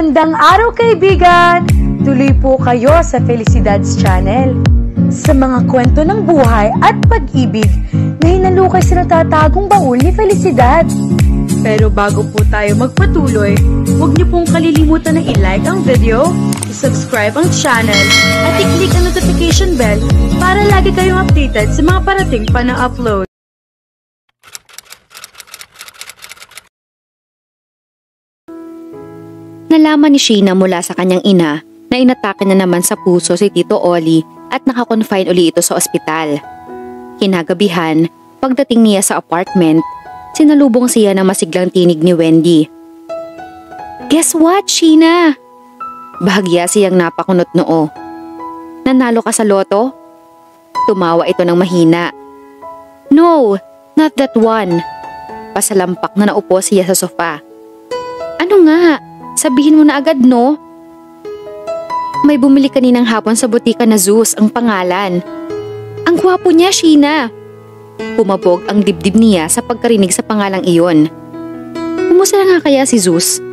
Magandang araw kaibigan! Tuloy po kayo sa Felicidad's Channel. Sa mga kwento ng buhay at pag-ibig na hinalukay sa natatagong baul ni Felicidad. Pero bago po tayo magpatuloy, huwag niyo pong kalilimutan na i-like ang video, i-subscribe ang channel, at i-click ang notification bell para lagi kayong updated sa mga parating pa na upload. Nalaman ni Sheena mula sa kanyang ina na inatake na naman sa puso si Tito Oli at nakakonfine uli ito sa ospital. Kinagabihan, pagdating niya sa apartment, sinalubong siya ng masiglang tinig ni Wendy. "Guess what, Sheena?" Bahagya siyang napakunot noo. "Nanalo ka sa loto?" Tumawa ito ng mahina. "No, not that one." Pasalampak na naupo siya sa sofa. "Ano nga? Sabihin mo na agad, no?" "May bumili kaninang hapon sa butika na Zeus ang pangalan. Ang gwapo niya, Sheena." Pumabog ang dibdib niya sa pagkarinig sa pangalang iyon. Kumusta na nga kaya si Zeus?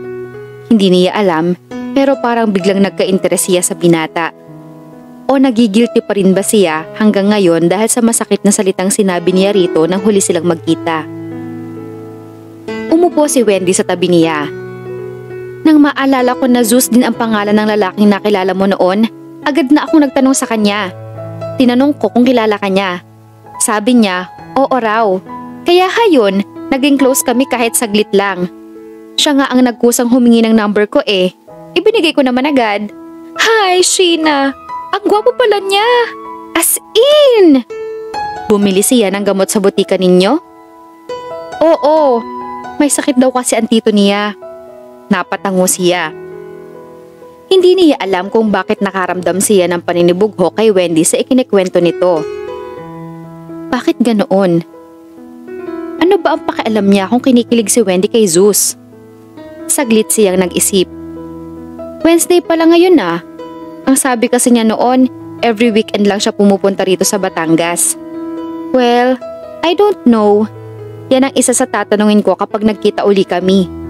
Hindi niya alam, pero parang biglang nagka-interes siya sa binata. O nagigilty pa rin ba siya hanggang ngayon dahil sa masakit na salitang sinabi niya rito nang huli silang magkita. Umupo si Wendy sa tabi niya. "Nang maalala ko na Zeus din ang pangalan ng lalaking nakilala mo noon, agad na akong nagtanong sa kanya. Tinanong ko kung kilala ka niya. Sabi niya, oo raw. Kaya hayon, naging close kami kahit saglit lang. Siya nga ang nagkusang humingi ng number ko eh. Ibinigay ko naman agad. Hi, Sheena! Ang gwapo pala niya! As in! Bumili siya ng gamot sa butika ninyo?" "Oo, may sakit daw kasi ang tito niya." Napatango siya. Hindi niya alam kung bakit nakaramdam siya ng paninibugho kay Wendy sa ikinikwento nito. Bakit ganoon? Ano ba ang pakialam niya kung kinikilig si Wendy kay Zeus? Saglit siyang nag-isip. Wednesday pala ngayon ah. Ang sabi kasi niya noon, every weekend lang siya pumupunta rito sa Batangas. Well, I don't know. Yan ang isa sa tatanungin ko kapag nagkita uli kami.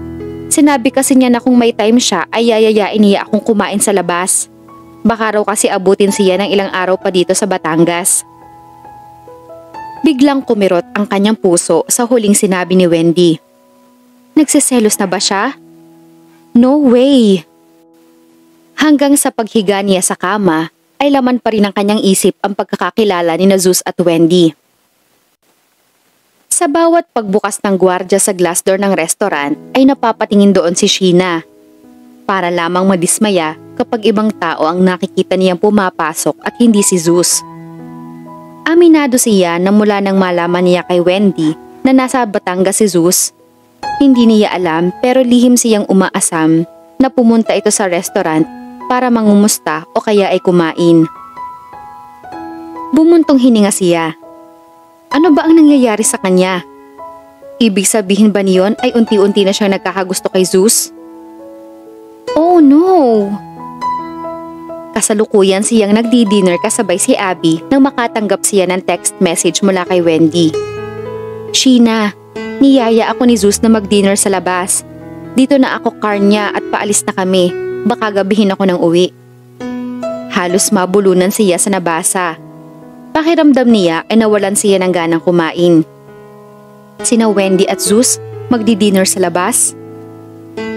Sinabi kasi niya na kung may time siya ay yayayain niya akong kumain sa labas. Baka raw kasi abutin siya ng ilang araw pa dito sa Batangas. Biglang kumirot ang kanyang puso sa huling sinabi ni Wendy. Nagsiselos na ba siya? No way! Hanggang sa paghiga niya sa kama ay laman pa rin ng kanyang isip ang pagkakakilala ni Zeus at Wendy. Sa bawat pagbukas ng gwardya sa glass door ng restaurant ay napapatingin doon si Sheena. Para lamang madismaya kapag ibang tao ang nakikita niyang pumapasok at hindi si Zeus. Aminado siya na mula nang malaman niya kay Wendy na nasa Batangas si Zeus, hindi niya alam pero lihim siyang umaasam na pumunta ito sa restaurant para mangumusta o kaya ay kumain. Bumuntong hininga siya. Ano ba ang nangyayari sa kanya? Ibig sabihin ba niyon ay unti-unti na siyang nagkakagusto kay Zeus? Oh no! Kasalukuyan siyang nagdi-dinner kasabay si Abby nang makatanggap siya ng text message mula kay Wendy. Sheena, niyaya ako ni Zeus na mag-dinner sa labas. Dito na ako car niya at paalis na kami. Baka gabihin ako ng uwi. Halos mabulunan siya sa nabasa. Pakiramdam niya ay nawalan siya ng ganang kumain. Sina Wendy at Zeus magdi-dinner sa labas?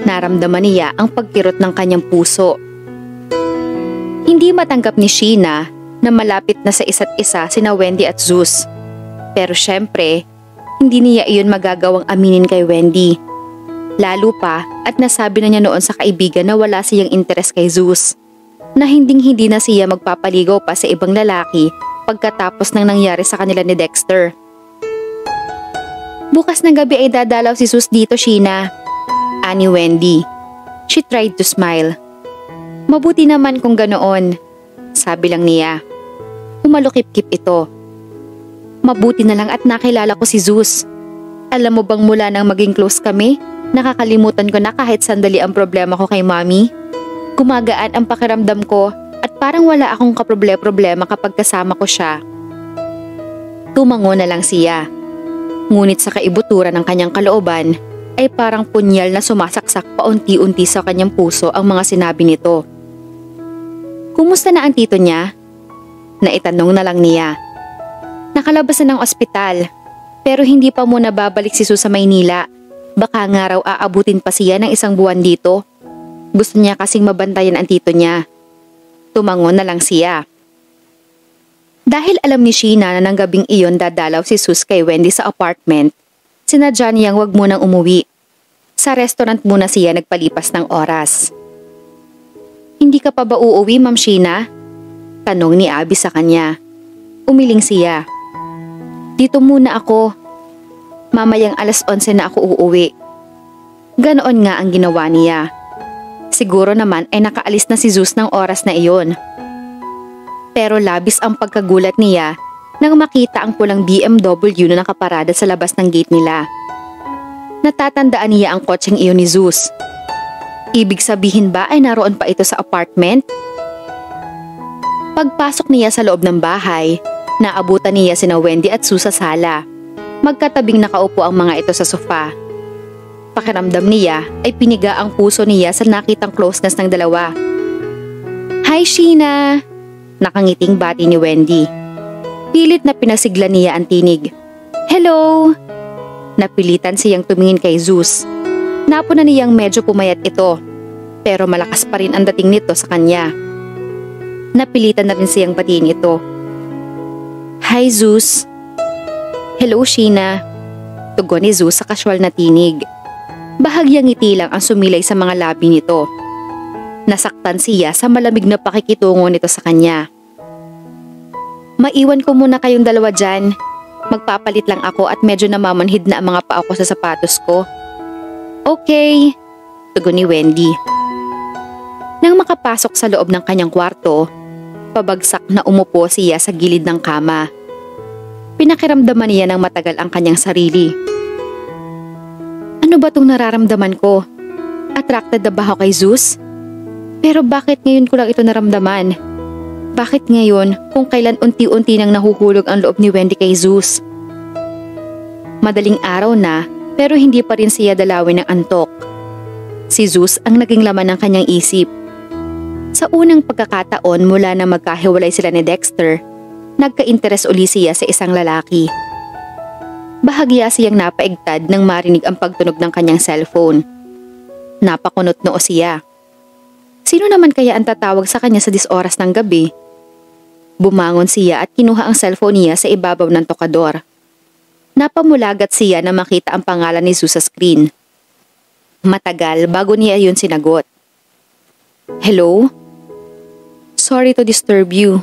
Naramdaman niya ang pagkirot ng kanyang puso. Hindi matanggap ni Sheena na malapit na sa isa't isa sina Wendy at Zeus. Pero syempre, hindi niya iyon magagawang aminin kay Wendy. Lalo pa at nasabi na niya noon sa kaibigan na wala siyang interes kay Zeus. Na hinding-hindi na siya magpapaligaw pa sa ibang lalaki pagkatapos ng nangyari sa kanila ni Dexter. Bukas ng gabi ay dadalaw si Zeus dito, Sheena. Ani Wendy. She tried to smile. Mabuti naman kung ganoon, sabi lang niya. Umalukip-kip ito. Mabuti na lang at nakilala ko si Zeus. Alam mo bang mula nang maging close kami, nakakalimutan ko na kahit sandali ang problema ko kay Mommy. Gumagaan ang pakiramdam ko at parang wala akong kaproblema kapag kasama ko siya. Tumango na lang siya. Ngunit sa kaibuturan ng kanyang kalooban, ay parang punyal na sumasaksak paunti-unti sa kanyang puso ang mga sinabi nito. Kumusta na ang tito niya? Naitanong na lang niya. Nakalabas na ng ospital, pero hindi pa muna babalik si Sus sa Maynila. Baka nga raw aabutin pa siya ng 1 buwan dito. Gusto niya kasing mabantayan ang tito niya. Tumangon na lang siya. Dahil alam ni Sheena na ng gabing iyon dadalaw si Sus kay Wendy sa apartment, sinadya niyang wag munang umuwi. Sa restaurant muna siya nagpalipas ng oras. Hindi ka pa ba uuwi, Ma'am Sheena? Tanong ni Abby sa kanya. Umiling siya. Dito muna ako. Mamayang 11:00 na ako uuwi. Ganoon nga ang ginawa niya. Siguro naman ay nakaalis na si Zeus ng oras na iyon. Pero labis ang pagkagulat niya nang makita ang pulang BMW na nakaparada sa labas ng gate nila. Natatandaan niya ang kotseng iyon ni Zeus. Ibig sabihin ba ay naroon pa ito sa apartment? Pagpasok niya sa loob ng bahay, naabutan niya sina Wendy at Sue sa sala. Magkatabing nakaupo ang mga ito sa sofa. Pakiramdam niya ay piniga ang puso niya sa nakitang closeness ng dalawa. Hi Sheena! Nakangiting bati ni Wendy. Pilit na pinasigla niya ang tinig. Hello! Napilitan siyang tumingin kay Zeus. Napuna niyang medyo pumayat ito, pero malakas pa rin ang dating nito sa kanya. Napilitan na rin siyang batiin ito. Hi Zeus! Hello Sheena! Tugon ni Zeus sa casual na tinig. Bahagyang ngiti lang ang sumilay sa mga labi nito. Nasaktan siya sa malamig na pakikitungo nito sa kanya. Maiwan ko muna kayong dalawa dyan. Magpapalit lang ako at medyo namamanhid na ang mga paa ko sa sapatos ko. Okay, tugon ni Wendy. Nang makapasok sa loob ng kanyang kwarto, pabagsak na umupo siya sa gilid ng kama. Pinakiramdaman niya ng matagal ang kanyang sarili. Ano ba itong nararamdaman ko? Attracted na ba ako kay Zeus? Pero bakit ngayon ko lang ito naramdaman? Bakit ngayon kung kailan unti-unti nang nahuhulog ang loob ni Wendy kay Zeus? Madaling araw na pero hindi pa rin siya dalawin ng antok. Si Zeus ang naging laman ng kanyang isip. Sa unang pagkakataon mula na magkahiwalay sila ni Dexter, nagka-interes uli siya sa isang lalaki. Bahagya siyang napaigtad nang marinig ang pagtunog ng kanyang cellphone. Napakunot noo siya. Sino naman kaya ang tatawag sa kanya sa 10 oras ng gabi? Bumangon siya at kinuha ang cellphone niya sa ibabaw ng tokador. Napamulagat siya na makita ang pangalan ni Zeus sa screen. Matagal bago niya yun sinagot. Hello? Sorry to disturb you.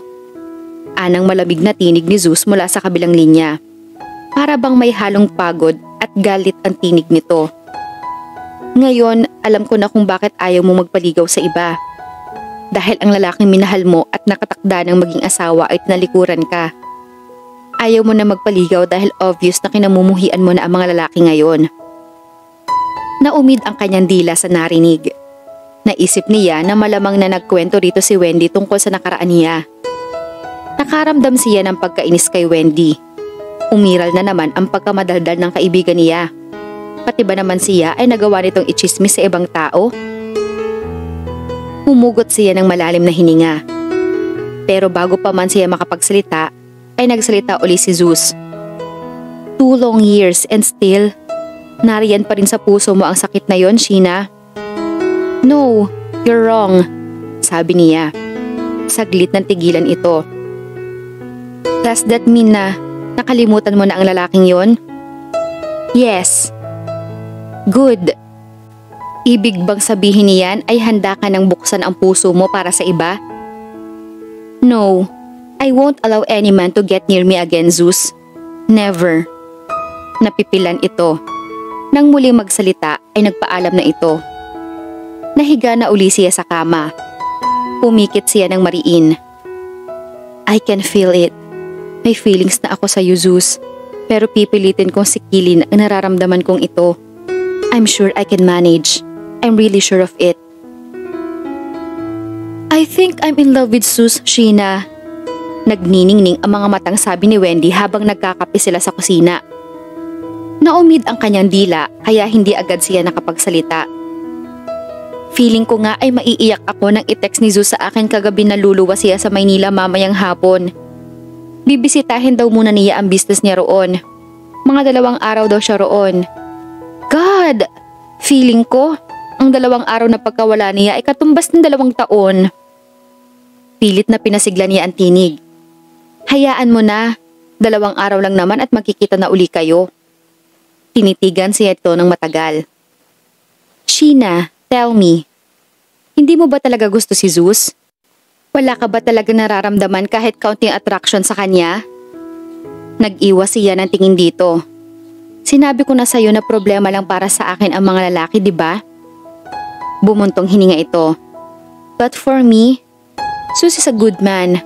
Anang malamig na tinig ni Zeus mula sa kabilang linya. Para bang may halong pagod at galit ang tinig nito. Ngayon, alam ko na kung bakit ayaw mo magpaligaw sa iba. Dahil ang lalaking minahal mo at nakatakda ng maging asawa ay tinalikuran ka. Ayaw mo na magpaligaw dahil obvious na kinamumuhian mo na ang mga lalaki ngayon. Naumid ang kanyang dila sa narinig. Naisip niya na malamang na nagkwento rito si Wendy tungkol sa nakaraan niya. Nakaramdam siya ng pagkainis kay Wendy. Umiral na naman ang pagkamadaldal ng kaibigan niya. Pati ba naman siya ay nagawa nitong ichismis sa ibang tao? Humugot siya ng malalim na hininga. Pero bago pa man siya makapagsalita, ay nagsalita uli si Zeus. 2 long years and still, nariyan pa rin sa puso mo ang sakit na yon, Sheena. No, you're wrong, sabi niya. Saglit ng tigilan ito. Does that mean na nakalimutan mo na ang lalaking yon? Yes. Good. Ibig bang sabihin niyan ay handa ka nang buksan ang puso mo para sa iba? No, I won't allow any man to get near me again, Zeus. Never. Napipilan ito. Nang muling magsalita ay nagpaalam na ito. Nahiga na uli siya sa kama. Pumikit siya ng mariin. I can feel it. May feelings na ako sa iyo, Zeus. Pero pipilitin kong sikilin ang nararamdaman kong ito. I'm sure I can manage. I'm really sure of it. I think I'm in love with Zeus, Sheena. Nagniningning ang mga matang sabi ni Wendy habang nagkakape sila sa kusina. Naumid ang kanyang dila kaya hindi agad siya nakapagsalita. Feeling ko nga ay maiiyak ako nang i-text ni Zeus sa akin kagabi na luluwas siya sa Maynila mamayang hapon. Bibisitahin daw muna niya ang business niya roon. Mga 2 araw daw siya roon. God! Feeling ko, ang 2 araw na pagkawala niya ay katumbas ng 2 taon. Pilit na pinasigla niya ang tinig. Hayaan mo na, 2 araw lang naman at magkikita na uli kayo. Tinitigan siya ito ng matagal. Sheena, tell me, hindi mo ba talaga gusto si Zeus? Wala ka ba talaga nararamdaman kahit kaunting attraction sa kanya? Nag-iwas siya ng tingin dito. Sinabi ko na sa'yo na problema lang para sa akin ang mga lalaki, di ba? Bumuntong hininga ito. But for me, Zeus is a good man.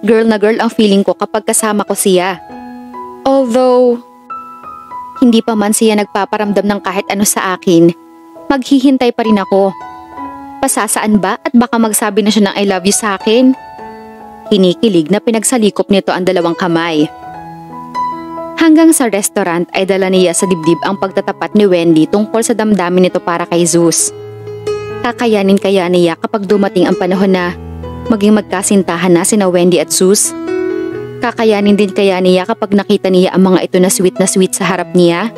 Girl na girl ang feeling ko kapag kasama ko siya. Although, hindi pa man siya nagpaparamdam ng kahit ano sa akin, maghihintay pa rin ako. Pasasaan ba at baka magsabi na siya ng I love you sa akin? Kinikilig na pinagsalikop nito ang 2 kamay. Hanggang sa restaurant ay dala niya sa dibdib ang pagtatapat ni Wendy tungkol sa damdamin nito para kay Zeus. Kakayanin kaya niya kapag dumating ang panahon na maging magkasintahan na sina Wendy at Zeus? Kakayanin din kaya niya kapag nakita niya ang mga ito na sweet sa harap niya?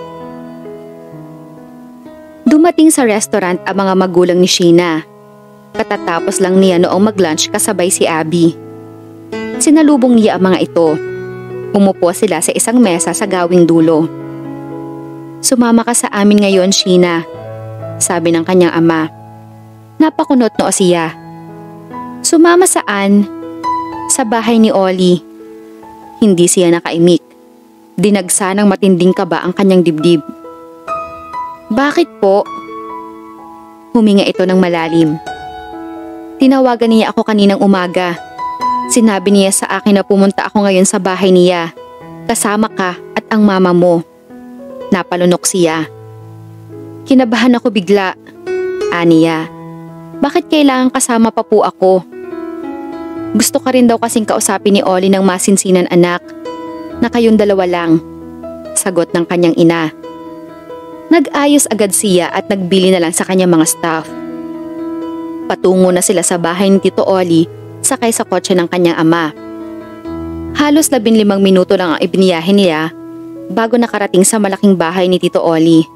Dumating sa restaurant ang mga magulang ni Sheena. Katatapos lang niya noong mag-lunch kasabay si Abby. Sinalubong niya ang mga ito. Umupo sila sa isang mesa sa gawing dulo. Sumama ka sa amin ngayon, Sheena, sabi ng kanyang ama. Napakunot noo siya. Sumama saan? Sa bahay ni Ollie. Hindi siya nakaimik. Dinagsa ng matinding kaba ang kanyang dibdib. Bakit po? Huminga ito ng malalim. Tinawagan niya ako kaninang umaga. Sinabi niya sa akin na pumunta ako ngayon sa bahay niya. Kasama ka at ang mama mo. Napalunok siya. Kinabahan ako bigla. Aniya, bakit kailangan kasama pa po ako? Gusto ka rin daw kasing kausapin ni Ollie ng masinsinan anak, na kayong 2 lang. Sagot ng kanyang ina. Nag-ayos agad siya at nagbili na lang sa kanyang mga staff. Patungo na sila sa bahay ni Tito Ollie sakay sa kotse ng kanyang ama. Halos 15 minuto lang ang ibiniyahe niya bago nakarating sa malaking bahay ni Tito Ollie.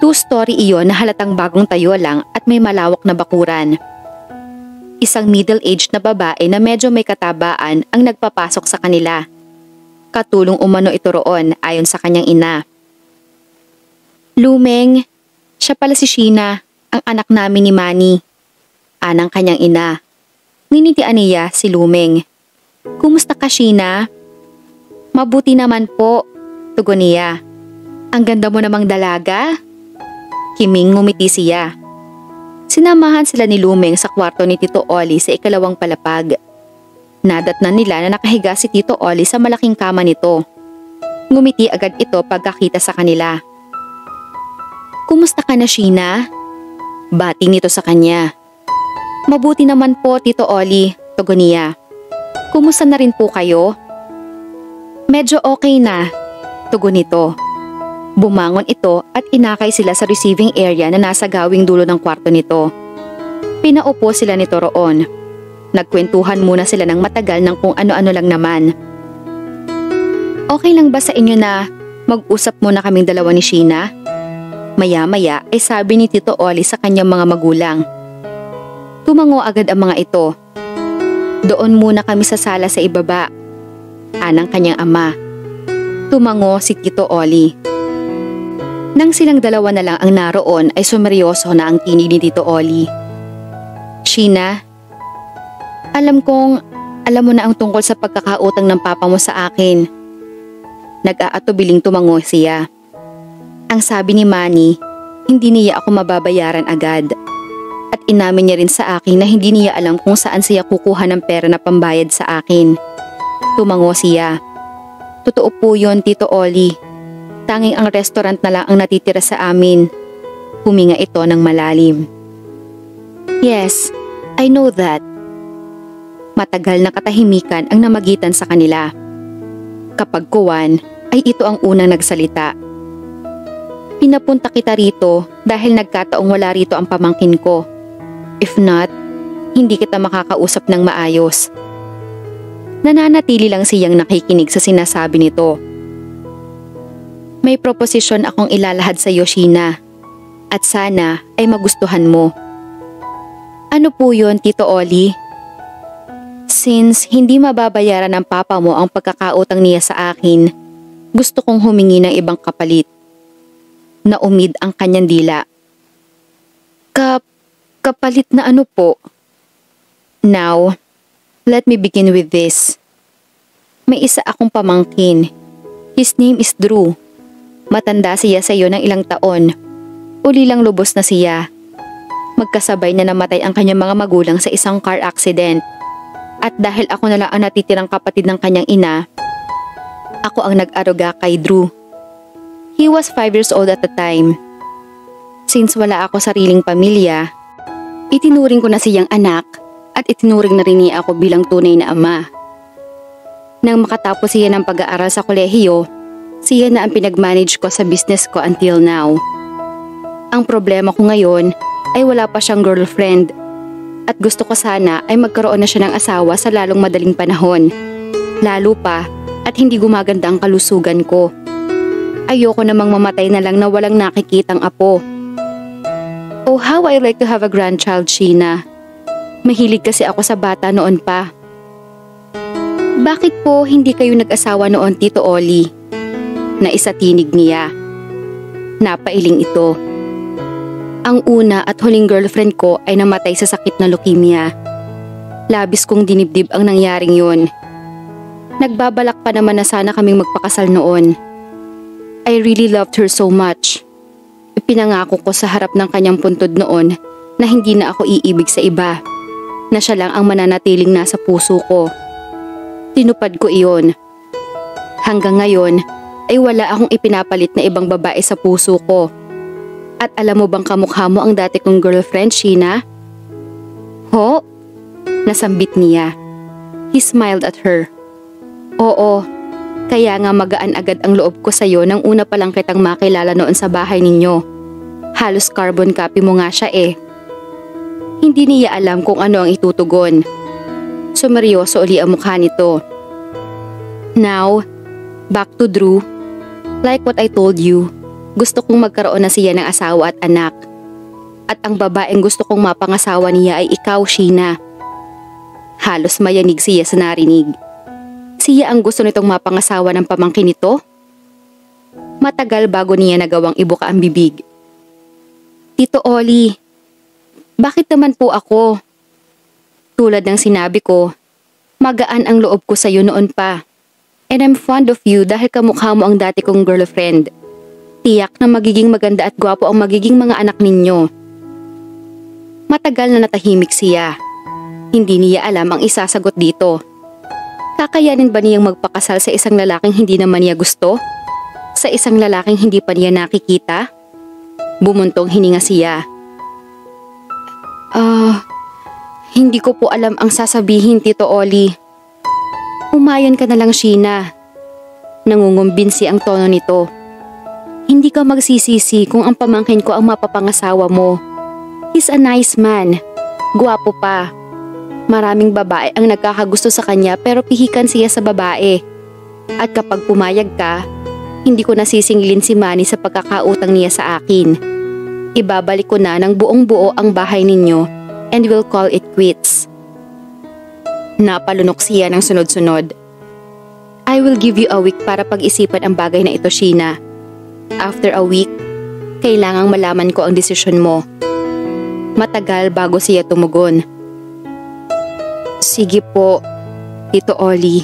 2-story iyon na halatang bagong tayo lang at may malawak na bakuran. Isang middle-aged na babae na medyo may katabaan ang nagpapasok sa kanila. Katulong umano ito roon ayon sa kanyang ina. Lumeng, siya pala si Sheena, ang anak namin ni Manny. Anang kanyang ina. Ninitian niya si Lumeng. Kumusta ka, Sheena? Mabuti naman po, tugon niya. Ang ganda mo namang dalaga. Kiming ngumiti siya. Sinamahan sila ni Lumeng sa kwarto ni Tito Ollie sa 2nd palapag. Nadatnan nila na nakahiga si Tito Ollie sa malaking kama nito. Ngumiti agad ito pagkakita sa kanila. Kumusta ka na, Sheena? Bating nito sa kanya. Mabuti naman po, Tito Ollie, tugon niya. Kumusta na rin po kayo? Medyo okay na, tugon nito. Bumangon ito at inakay sila sa receiving area na nasa gawing dulo ng kwarto nito. Pinaupo sila nito roon. Nagkwentuhan muna sila ng matagal ng kung ano-ano lang naman. Okay lang ba sa inyo na mag-usap muna kaming 2 ni Sheena? Maya-maya ay sabi ni Tito Ollie sa kanyang mga magulang. Tumango agad ang mga ito. Doon muna kami sa sala sa ibaba. Anang kanyang ama. Tumango si Tito Ollie. Nang silang 2 na lang ang naroon ay sumeryoso na ang tinig ni Tito Ollie. Sheena, alam mo na ang tungkol sa pagkakautang ng papa mo sa akin. Nag-aatubiling tumango siya. Ang sabi ni Manny, hindi niya ako mababayaran agad. At inamin niya rin sa akin na hindi niya alam kung saan siya kukuha ng pera na pambayad sa akin. Tumango siya. Totoo po yun, Tito Ollie. Tanging ang restaurant na lang ang natitira sa amin. Huminga ito ng malalim. Yes, I know that. Matagal na katahimikan ang namagitan sa kanila. Kapag kuwan, ay ito ang unang nagsalita. Pinapunta kita rito dahil nagkataong wala rito ang pamangkin ko. If not, hindi kita makakausap ng maayos. Nananatili lang siyang nakikinig sa sinasabi nito. May proposisyon akong ilalahad sa iyo, Sheena. At sana ay magustuhan mo. Ano po yun, Tito Oli? Since hindi mababayaran ng papa mo ang pagkakautang niya sa akin, gusto kong humingi ng ibang kapalit. Naumid ang kanyang dila. Kapalit na ano po? Now, let me begin with this. May isa akong pamangkin. His name is Drew. Matanda siya sa iyo ng ilang taon. Uli lang lubos na siya. Magkasabay na namatay ang kanyang mga magulang sa isang car accident. At dahil ako na lang ang natitirang kapatid ng kanyang ina, ako ang nag-aruga kay Drew. He was 5 years old at the time. Since wala ako sariling pamilya, itinuring ko na siyang anak at itinuring na rin niya ako bilang tunay na ama. Nang makatapos siya ng pag-aaral sa kolehiyo, siya na ang pinag-manage ko sa business ko until now. Ang problema ko ngayon ay wala pa siyang girlfriend at gusto ko sana ay magkaroon na siya ng asawa sa lalong madaling panahon. Lalo pa at hindi gumaganda ang kalusugan ko. Ayoko namang mamatay na lang na walang nakikitang apo. Oh, how I like to have a grandchild, Sheena. Mahilig kasi ako sa bata noon pa. Bakit po hindi kayo nag-asawa noon, Tito Oli? Naisatinig niya. Napailing ito. Ang una at huling girlfriend ko ay namatay sa sakit na leukemia. Labis kong dinibdib ang nangyaring yun. Nagbabalak pa naman na sana kaming magpakasal noon. I really loved her so much. Ipinangako ko sa harap ng kanyang puntod noon na hindi na ako iibig sa iba, na siya lang ang mananatiling nasa puso ko. Tinupad ko iyon. Hanggang ngayon ay wala akong ipinapalit na ibang babae sa puso ko. At alam mo bang kamukha mo ang dati kong girlfriend, Sheena? Ho? Nasambit niya. He smiled at her. Oo. Kaya nga magaan agad ang loob ko sa'yo nang una pa lang kitang makilala noon sa bahay ninyo. Halos carbon copy mo nga siya eh. Hindi niya alam kung ano ang itutugon. Sumeryoso uli ang mukha nito. Now, back to Drew. Like what I told you, gusto kong magkaroon na siya ng asawa at anak. At ang babaeng gusto kong mapangasawa niya ay ikaw, Sheena. Halos mayanig siya sa narinig. Siya ang gusto nitong mapangasawa ng pamangkin nito? Matagal bago niya nagawang ibuka ang bibig. Tito Oli, bakit naman po ako? Tulad ng sinabi ko, magaan ang loob ko sa iyo noon pa. And I'm fond of you dahil kamukha mo ang dati kong girlfriend. Tiyak na magiging maganda at gwapo ang magiging mga anak ninyo. Matagal na natahimik siya. Hindi niya alam ang isasagot dito. Kakayanin ba niyang magpakasal sa isang lalaking hindi naman niya gusto? Sa isang lalaking hindi pa niya nakikita? Bumuntong hininga siya. Hindi ko po alam ang sasabihin, Tito Oli. Umayon ka na lang, Sheena. Nangungumbinsi ang tono nito. Hindi ka magsisisi kung ang pamangkin ko ang mapapangasawa mo. He's a nice man. Gwapo pa. Maraming babae ang nagkakagusto sa kanya pero pihikan siya sa babae. At kapag pumayag ka, hindi ko nasisingilin si Manny sa pagkakautang niya sa akin. Ibabalik ko na ng buong buo ang bahay ninyo and we'll call it quits. Napalunok siya ng sunod-sunod. I will give you a week para pag-isipan ang bagay na ito, Sheena. After a week, kailangang malaman ko ang desisyon mo. Matagal bago siya tumugon. Sige po, Tito Oli.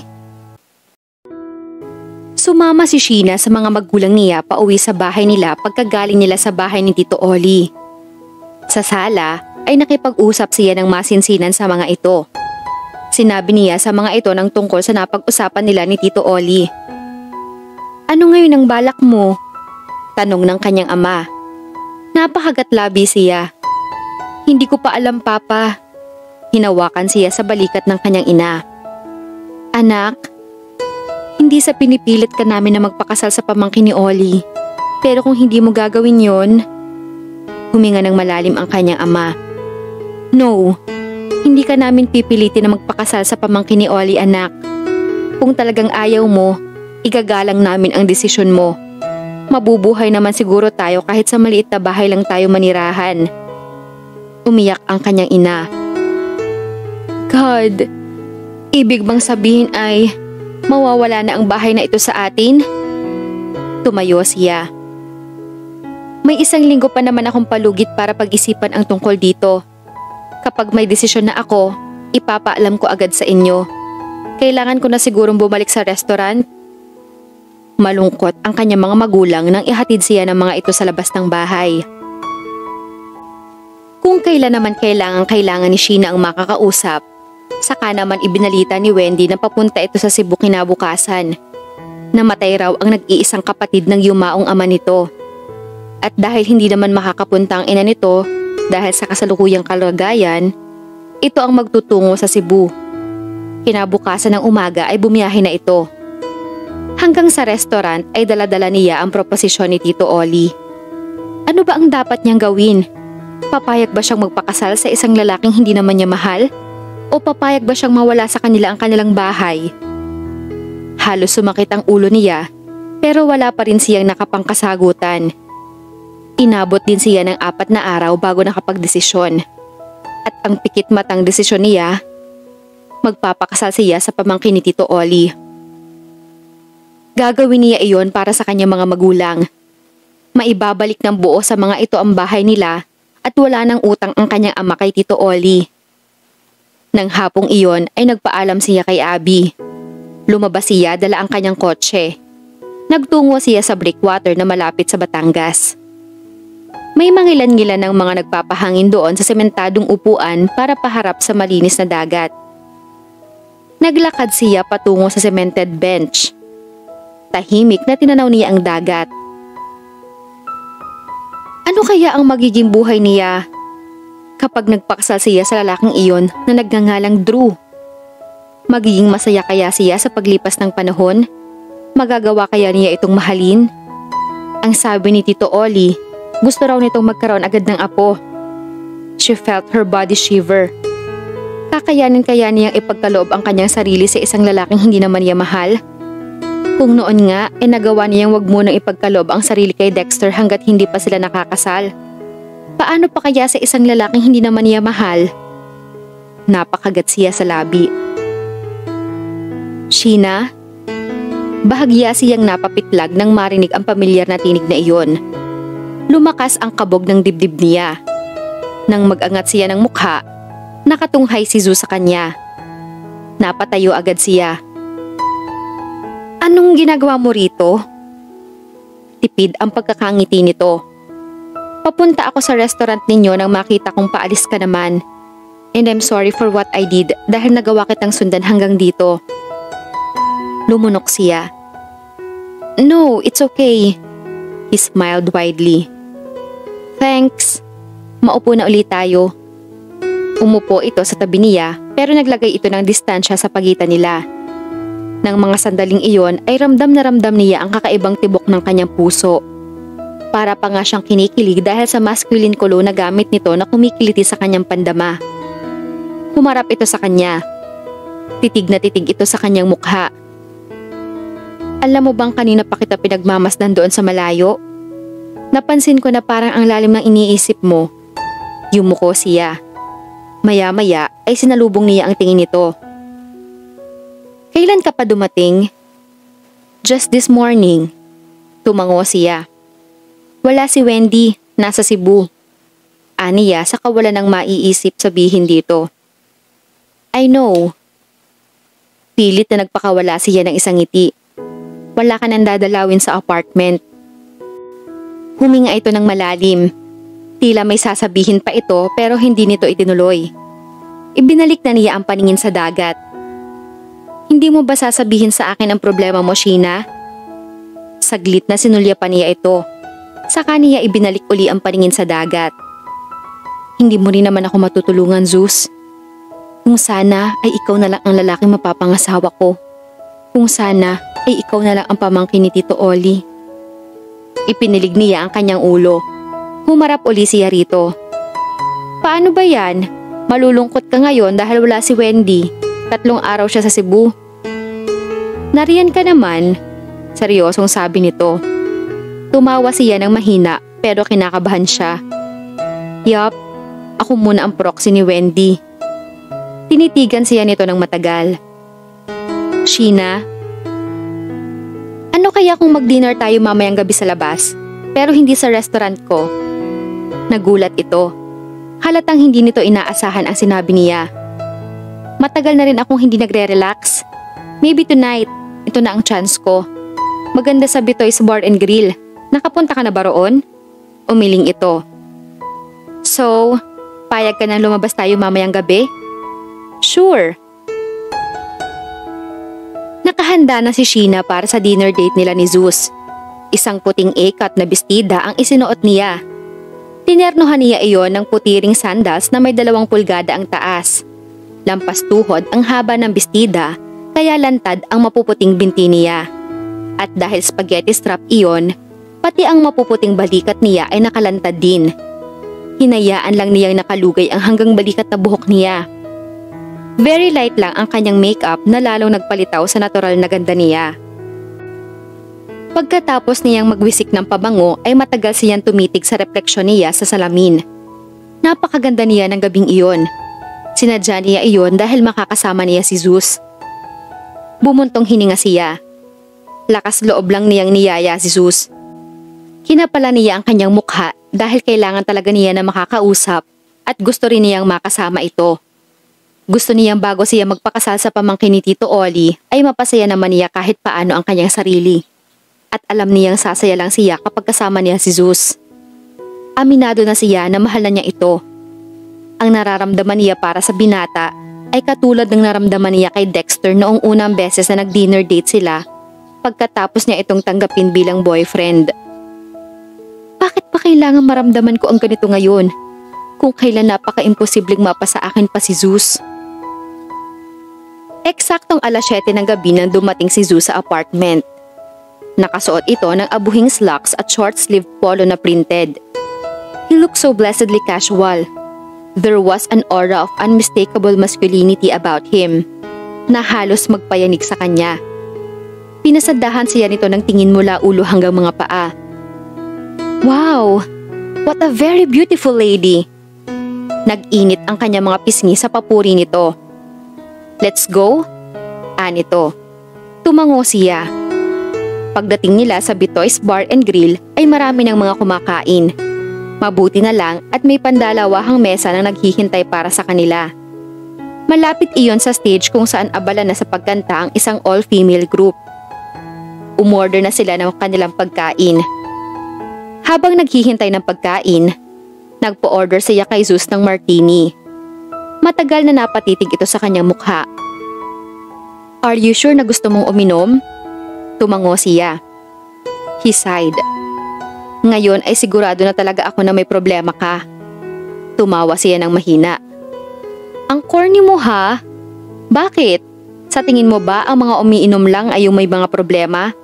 Sumama si Sheena sa mga magulang niya pauwi sa bahay nila pagkagaling nila sa bahay ni Tito Oli. Sa sala ay nakipag-usap siya ng masinsinan sa mga ito. Sinabi niya sa mga ito ng tungkol sa napag-usapan nila ni Tito Oli. Ano ngayon ang balak mo? Tanong ng kanyang ama. Napakagat labi siya. Hindi ko pa alam, Papa. Hinawakan siya sa balikat ng kanyang ina. Anak, hindi sa pinipilit ka namin na magpakasal sa pamangkin ni Oli. Pero kung hindi mo gagawin yon, huminga ng malalim ang kanyang ama. No, hindi ka namin pipilitin na magpakasal sa pamangkin ni Ollie, anak. Kung talagang ayaw mo, igagalang namin ang desisyon mo. Mabubuhay naman siguro tayo kahit sa maliit na bahay lang tayo manirahan. Umiyak ang kanyang ina. God, ibig bang sabihin ay mawawala na ang bahay na ito sa atin? Tumayo siya. May 1 linggo pa naman akong palugit para pag-isipan ang tungkol dito. Kapag may desisyon na ako, ipapaalam ko agad sa inyo. Kailangan ko na sigurong bumalik sa restaurant. Malungkot ang kanyang mga magulang nang ihatid siya ng mga ito sa labas ng bahay. Kung kailan naman kailangan ni Sheena ang makakausap, saka naman ibinalita ni Wendy na papunta ito sa Cebu kinabukasan. Namatay raw ang nag-iisang kapatid ng yumaong ama nito. At dahil hindi naman makakapunta ang ina nito dahil sa kasalukuyang kalagayan, ito ang magtutungo sa Cebu. Kinabukasan ng umaga ay bumiyahe na ito. Hanggang sa restaurant ay dala-dala niya ang proposisyon ni Tito Ollie. Ano ba ang dapat niyang gawin? Papayag ba siyang magpakasal sa isang lalaking hindi naman niya mahal? O papayag ba siyang mawala sa kanila ang kanilang bahay? Halos sumakit ang ulo niya, pero wala pa rin siyang nakapangkasagutan. Inabot din siya ng 4 na araw bago nakapagdesisyon. At ang pikit matang desisyon niya, magpapakasal siya sa pamangkin ni Tito Ollie. Gagawin niya iyon para sa kanyang mga magulang. Maibabalik ng buo sa mga ito ang bahay nila at wala nang utang ang kanyang ama kay Tito Ollie. Nang hapong iyon ay nagpaalam siya kay Abby. Lumabas siya dala ang kanyang kotse. Nagtungo siya sa breakwater na malapit sa Batangas. May mangilan-ngilan ng mga nagpapahangin doon sa sementadong upuan para paharap sa malinis na dagat. Naglakad siya patungo sa cemented bench. Tahimik na tinanaw niya ang dagat. Ano kaya ang magiging buhay niya kapag nagpakasal siya sa lalaking iyon na nagngangalang Drew? Magiging masaya kaya siya sa paglipas ng panahon? Magagawa kaya niya itong mahalin? Ang sabi ni Tito Ollie, gusto raw nitong magkaroon agad ng apo. She felt her body shiver. Kakayanin kaya niyang ipagkaloob ang kanyang sarili sa isang lalaking hindi naman niya mahal? Kung noon nga, nagawa niyang wag munang ipagkaloob ang sarili kay Dexter hanggat hindi pa sila nakakasal. Paano pa kaya sa isang lalaking hindi naman niya mahal? Napakagat siya sa labi. Sheena? Bahagya siyang napapitlag nang marinig ang pamilyar na tinig na iyon. Lumakas ang kabog ng dibdib niya. Nang mag-angat siya ng mukha, nakatunghay si Zu sa kanya. Napatayo agad siya. Anong ginagawa mo rito? Tipid ang pagkakangiti nito. Papunta ako sa restaurant ninyo nang makita kong paalis ka naman. And I'm sorry for what I did dahil nagawa kitang sundan hanggang dito. Lumunok siya. No, it's okay. He smiled widely. Thanks. Maupo na ulit tayo. Umupo ito sa tabi niya pero naglagay ito ng distansya sa pagitan nila. Nang mga sandaling iyon ay ramdam na ramdam niya ang kakaibang tibok ng kanyang puso. Para pa nga siyang kinikilig dahil sa masculine kulo na gamit nito na kumikiliti sa kanyang pandama. Humarap ito sa kanya. Titig na titig ito sa kanyang mukha. Alam mo bang kanina pa kita pinagmamasdan doon sa malayo? Napansin ko na parang ang lalim ng iniisip mo. Yumuko siya. Maya-maya ay sinalubong niya ang tingin nito. Kailan ka pa dumating? Just this morning. Tumango siya. Wala si Wendy, nasa Cebu. Aniya sa kawalan ng maiisip sabihin dito. I know. Pilit na nagpakawala siya ng isang ngiti. Wala ka nang dadalawin sa apartment. Huminga ito ng malalim. Tila may sasabihin pa ito pero hindi nito itinuloy. Ibinalik na niya ang paningin sa dagat. Hindi mo ba sasabihin sa akin ang problema mo, Sheena? Saglit na sinulya pa niya ito. Saka niya ibinalik uli ang paningin sa dagat. Hindi mo rin naman ako matutulungan, Zeus. Kung sana ay ikaw na lang ang lalaking mapapangasawa ko. Kung sana ay ikaw na lang ang pamangkin ni Tito Ollie. Ipinilig niya ang kanyang ulo. Humarap uli siya rito. Paano ba yan? Malulungkot ka ngayon dahil wala si Wendy. 3 araw siya sa Cebu. Nariyan ka naman, seryosong sabi nito. Tumawa siya ng mahina pero kinakabahan siya. Yup, ako muna ang proxy ni Wendy. Tinitigan siya nito ng matagal. Sheena, ano kaya kung mag-dinner tayo mamayang gabi sa labas, pero hindi sa restaurant ko? Nagulat ito. Halatang hindi nito inaasahan ang sinabi niya. Matagal na rin akong hindi nagre-relax. Maybe tonight, ito na ang chance ko. Maganda sa Bitoy's Bar and Grill. Nakapunta ka na ba roon? Umiling ito. So, payag ka nang lumabas tayo mamayang gabi? Sure. Nakahanda na si Sheena para sa dinner date nila ni Zeus. Isang puting A-cut na bestida ang isinuot niya. Tinernohan niya iyon ng putiring sandals na may 2 pulgada ang taas. Lampas tuhod ang haba ng bestida, kaya lantad ang mapuputing binti niya. At dahil spaghetti strap iyon, pati ang mapuputing balikat niya ay nakalantad din. Hinayaan lang niyang nakalugay ang hanggang balikat na buhok niya. Very light lang ang kanyang makeup na lalong nagpalitaw sa natural na ganda niya. Pagkatapos niyang magwisik ng pabango ay matagal siyang tumitig sa refleksyon niya sa salamin. Napakaganda niya ng gabing iyon. Sinadya niya iyon dahil makakasama niya si Zeus. Bumuntong hininga siya. Lakas loob lang niyang niyaya si Zeus. Kinapala niya ang kanyang mukha dahil kailangan talaga niya na makakausap at gusto rin niyang makasama ito. Gusto niyang bago siya magpakasal sa pamangkin ni Tito Oli ay mapasaya naman niya kahit paano ang kanyang sarili. At alam niyang sasaya lang siya kapag kasama niya si Zeus. Aminado na siya na mahal na niya ito. Ang nararamdaman niya para sa binata ay katulad ng naramdaman niya kay Dexter noong unang beses na nag-dinner date sila pagkatapos niya itong tanggapin bilang boyfriend. Bakit pa kailangan maramdaman ko ang ganito ngayon? Kung kailan napaka-imposibleng mapasa akin pa si Zeus. Eksaktong 7:00 ng gabi nang dumating si Zeus sa apartment. Nakasuot ito ng abuhing slacks at short-sleeved polo na printed. He looked so blessedly casual. There was an aura of unmistakable masculinity about him na halos magpayanig sa kanya. Pinasadahan siya nito ng tingin mula ulo hanggang mga paa. Wow! What a very beautiful lady! Nag-init ang kanyang mga pisngi sa papuri nito. Let's go? Anito. Tumango siya. Pagdating nila sa Bitoy's Bar and Grill ay marami ng mga kumakain. Mabuti na lang at may pandalawahang mesa na naghihintay para sa kanila. Malapit iyon sa stage kung saan abala na sa pagkanta ang isang all-female group. Umorder na sila ng kanilang pagkain. Habang naghihintay ng pagkain, nagpo-order siya kay Zeus ng martini. Matagal na napatitig ito sa kanyang mukha. Are you sure na gusto mong uminom? Tumango siya. He sighed. Ngayon ay sigurado na talaga ako na may problema ka. Tumawa siya ng mahina. Ang corny mo ha? Bakit? Sa tingin mo ba ang mga umiinom lang ay yung may mga problema?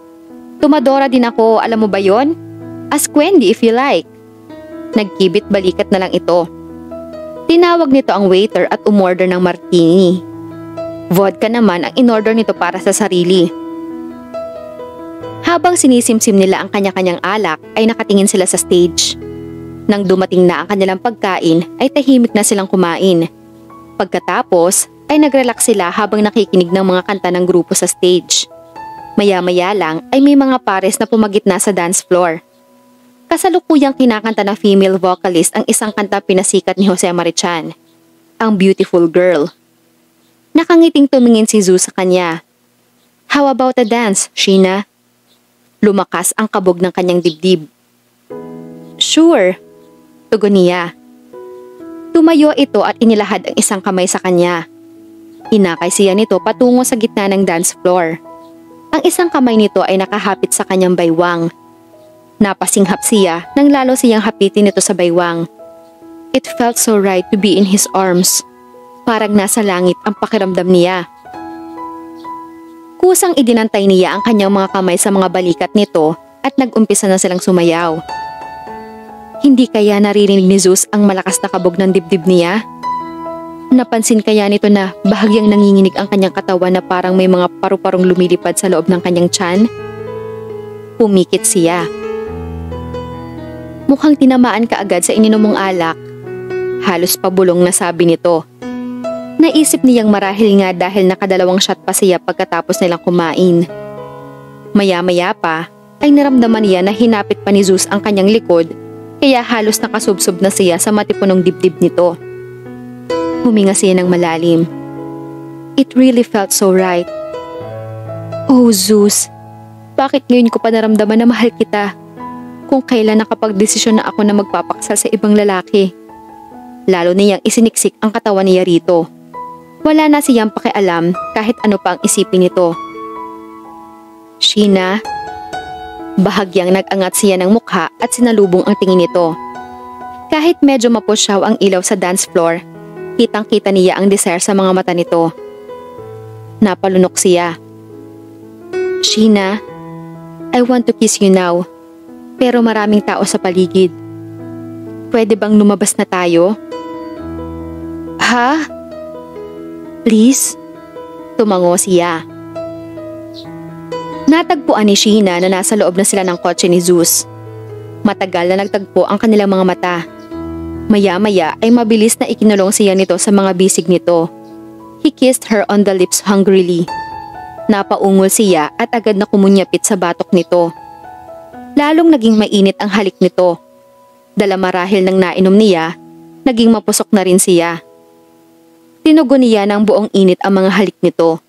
Tumadora din ako, alam mo ba yon? Ask Wendy if you like. Nagkibit balikat na lang ito. Tinawag nito ang waiter at umorder ng martini. Vodka naman ang inorder nito para sa sarili. Habang sinisimsim nila ang kanya-kanyang alak ay nakatingin sila sa stage. Nang dumating na ang kanilang pagkain ay tahimik na silang kumain. Pagkatapos ay nagrelax sila habang nakikinig ng mga kanta ng grupo sa stage. Maya-maya lang ay may mga pares na pumagitna sa dance floor. Kasalukuyang kinakanta ng female vocalist ang isang kanta pinasikat ni Jose Marichan, ang Beautiful Girl. Nakangiting tumingin si Zeus sa kanya. How about a dance, Sheena? Lumakas ang kabog ng kanyang dibdib. Sure, tugon niya. Tumayo ito at inilahad ang isang kamay sa kanya. Hinakay siya nito patungo sa gitna ng dance floor. Ang isang kamay nito ay nakahapit sa kanyang baywang. Napasinghap siya nang lalo siyang hapitin nito sa baywang. It felt so right to be in his arms. Parang nasa langit ang pakiramdam niya. Kusang idinantay niya ang kanyang mga kamay sa mga balikat nito at nag-umpisa na silang sumayaw. Hindi kaya naririnig ni Zeus ang malakas na kabog ng dibdib niya? Napansin kaya nito na bahagyang nanginginig ang kanyang katawan na parang may mga paru-parong lumilipad sa loob ng kanyang tiyan? Pumikit siya. Mukhang tinamaan ka agad sa ininom mong alak. Halos pabulong na sabi nito. Naisip niyang marahil nga dahil nakadalawang shot pa siya pagkatapos nilang kumain. Maya-maya pa ay naramdaman niya na hinapit pa ni Zeus ang kanyang likod kaya halos nakasubsob na siya sa matipunong dibdib nito. Huminga siya ng malalim. It really felt so right. Oh Zeus, bakit ngayon ko pa naramdaman na mahal kita? Kung kailan nakapagdesisyon na ako na magpapaksal sa ibang lalaki. Lalo niyang isiniksik ang katawan niya rito. Wala na siyang pakialam kahit ano pa ang isipin nito. Sheena, bahagyang nag-angat siya ng mukha at sinalubong ang tingin nito. Kahit medyo mapusyaw ang ilaw sa dance floor, kitang-kita niya ang desire sa mga mata nito. Napalunok siya. Sheena, I want to kiss you now, pero maraming tao sa paligid. Pwede bang lumabas na tayo? Ha? Please? Tumango siya. Natagpuan ni Sheena na nasa loob na sila ng kotse ni Zeus. Matagal na nagtagpo ang kanilang mga mata. Maya-maya ay mabilis na ikinulong siya nito sa mga bisig nito. He kissed her on the lips hungrily. Napaungol siya at agad na kumunyapit sa batok nito. Lalong naging mainit ang halik nito. Dala marahil ng nainom niya, naging mapusok na rin siya. Tinugon niya ng buong init ang mga halik nito.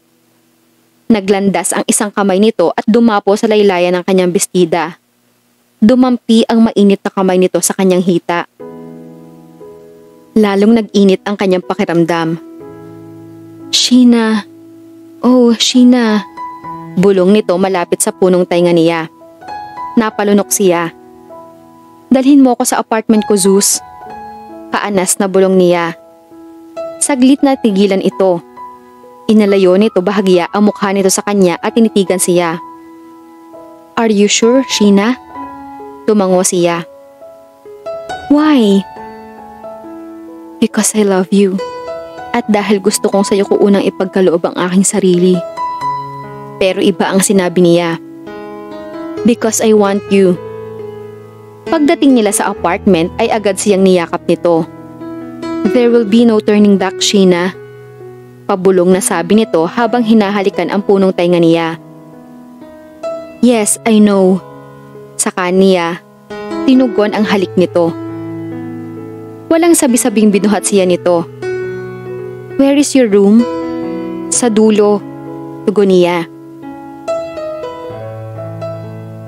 Naglandas ang isang kamay nito at dumapo sa laylayan ng kanyang bestida. Dumampi ang mainit na kamay nito sa kanyang hita. Lalong nag-init ang kanyang pakiramdam. Sheena, oh Sheena, bulong nito malapit sa punong tainga niya. Napalunok siya. Dalhin mo ko sa apartment ko, Zeus. Kaanas na bulong niya. Saglit na tigilan ito. Inalayo nito bahagya ang mukha nito sa kanya at tinitigan siya. Are you sure, Sheena? Tumango siya. Why? Because I love you. At dahil gusto kong sa'yo ko unang ipagkaloob ang aking sarili. Pero iba ang sinabi niya. Because I want you. Pagdating nila sa apartment ay agad siyang niyakap nito. There will be no turning back, Sheena. Pabulong na sabi nito habang hinahalikan ang punong tainga niya. Yes, I know. Sa kanya, tinugon ang halik nito. Walang sabi-sabing binuhat siya nito. Where is your room? Sa dulo, tugon niya.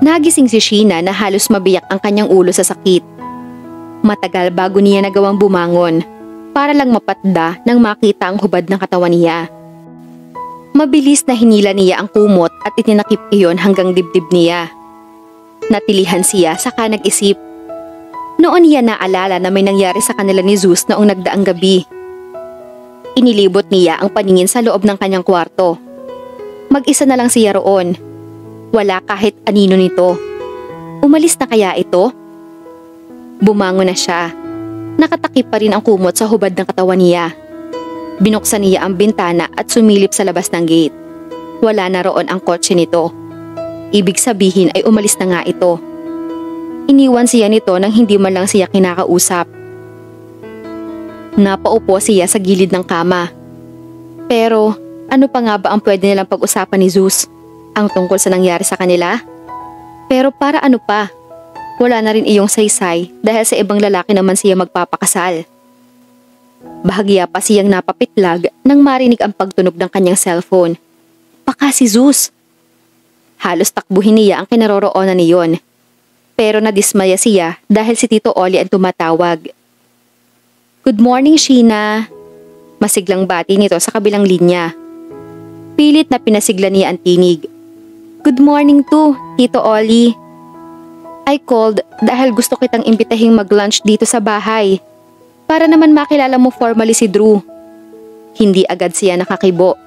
Nagising si Sheena na halos mabiyak ang kanyang ulo sa sakit. Matagal bago niya nagawang bumangon. Para lang mapatda nang makita ang hubad ng katawan niya. Mabilis na hinila niya ang kumot at itinakip iyon hanggang dibdib niya. Natilihan siya saka nag-isip. Noon niya naalala na may nangyari sa kanila ni Zeus noong nagdaang gabi. Inilibot niya ang paningin sa loob ng kanyang kwarto. Mag-isa na lang siya roon. Wala kahit anino nito. Umalis na kaya ito? Bumangon na siya. Nakatakip pa rin ang kumot sa hubad ng katawan niya. Binuksan niya ang bintana at sumilip sa labas ng gate. Wala na roon ang kotse nito. Ibig sabihin ay umalis na nga ito. Iniwan siya nito nang hindi man lang siya kinakausap. Napaupo siya sa gilid ng kama. Pero ano pa nga ba ang pwede nilang pag-usapan ni Zeus? Ang tungkol sa nangyari sa kanila? Pero para ano pa? Wala na rin iyong saysay dahil sa ibang lalaki naman siya magpapakasal. Bahagya pa siyang napapitlag nang marinig ang pagtunog ng kanyang cellphone. Baka si Zeus. Halos takbuhin niya ang kinaroroonan niyon. Pero nadismaya siya dahil si Tito Oli ang tumatawag. Good morning, Sheena. Masiglang bati nito sa kabilang linya. Pilit na pinasigla niya ang tinig. Good morning to, Tito Oli. I called dahil gusto kitang imbitahing mag-lunch dito sa bahay. Para naman makilala mo formally si Drew. Hindi agad siya nakakibo.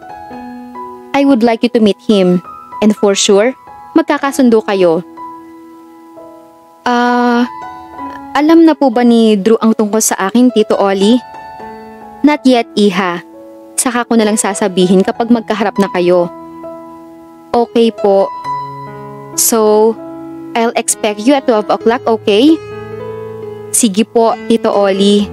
I would like you to meet him. And for sure, magkakasundo kayo. Alam na po ba ni Drew ang tungkol sa akin, Tito Ollie? Not yet, Iha. Saka ko na lang sasabihin kapag magkaharap na kayo. Okay po. So, I'll expect you at 12 o'clock, okay? Sige po, Tito Ollie.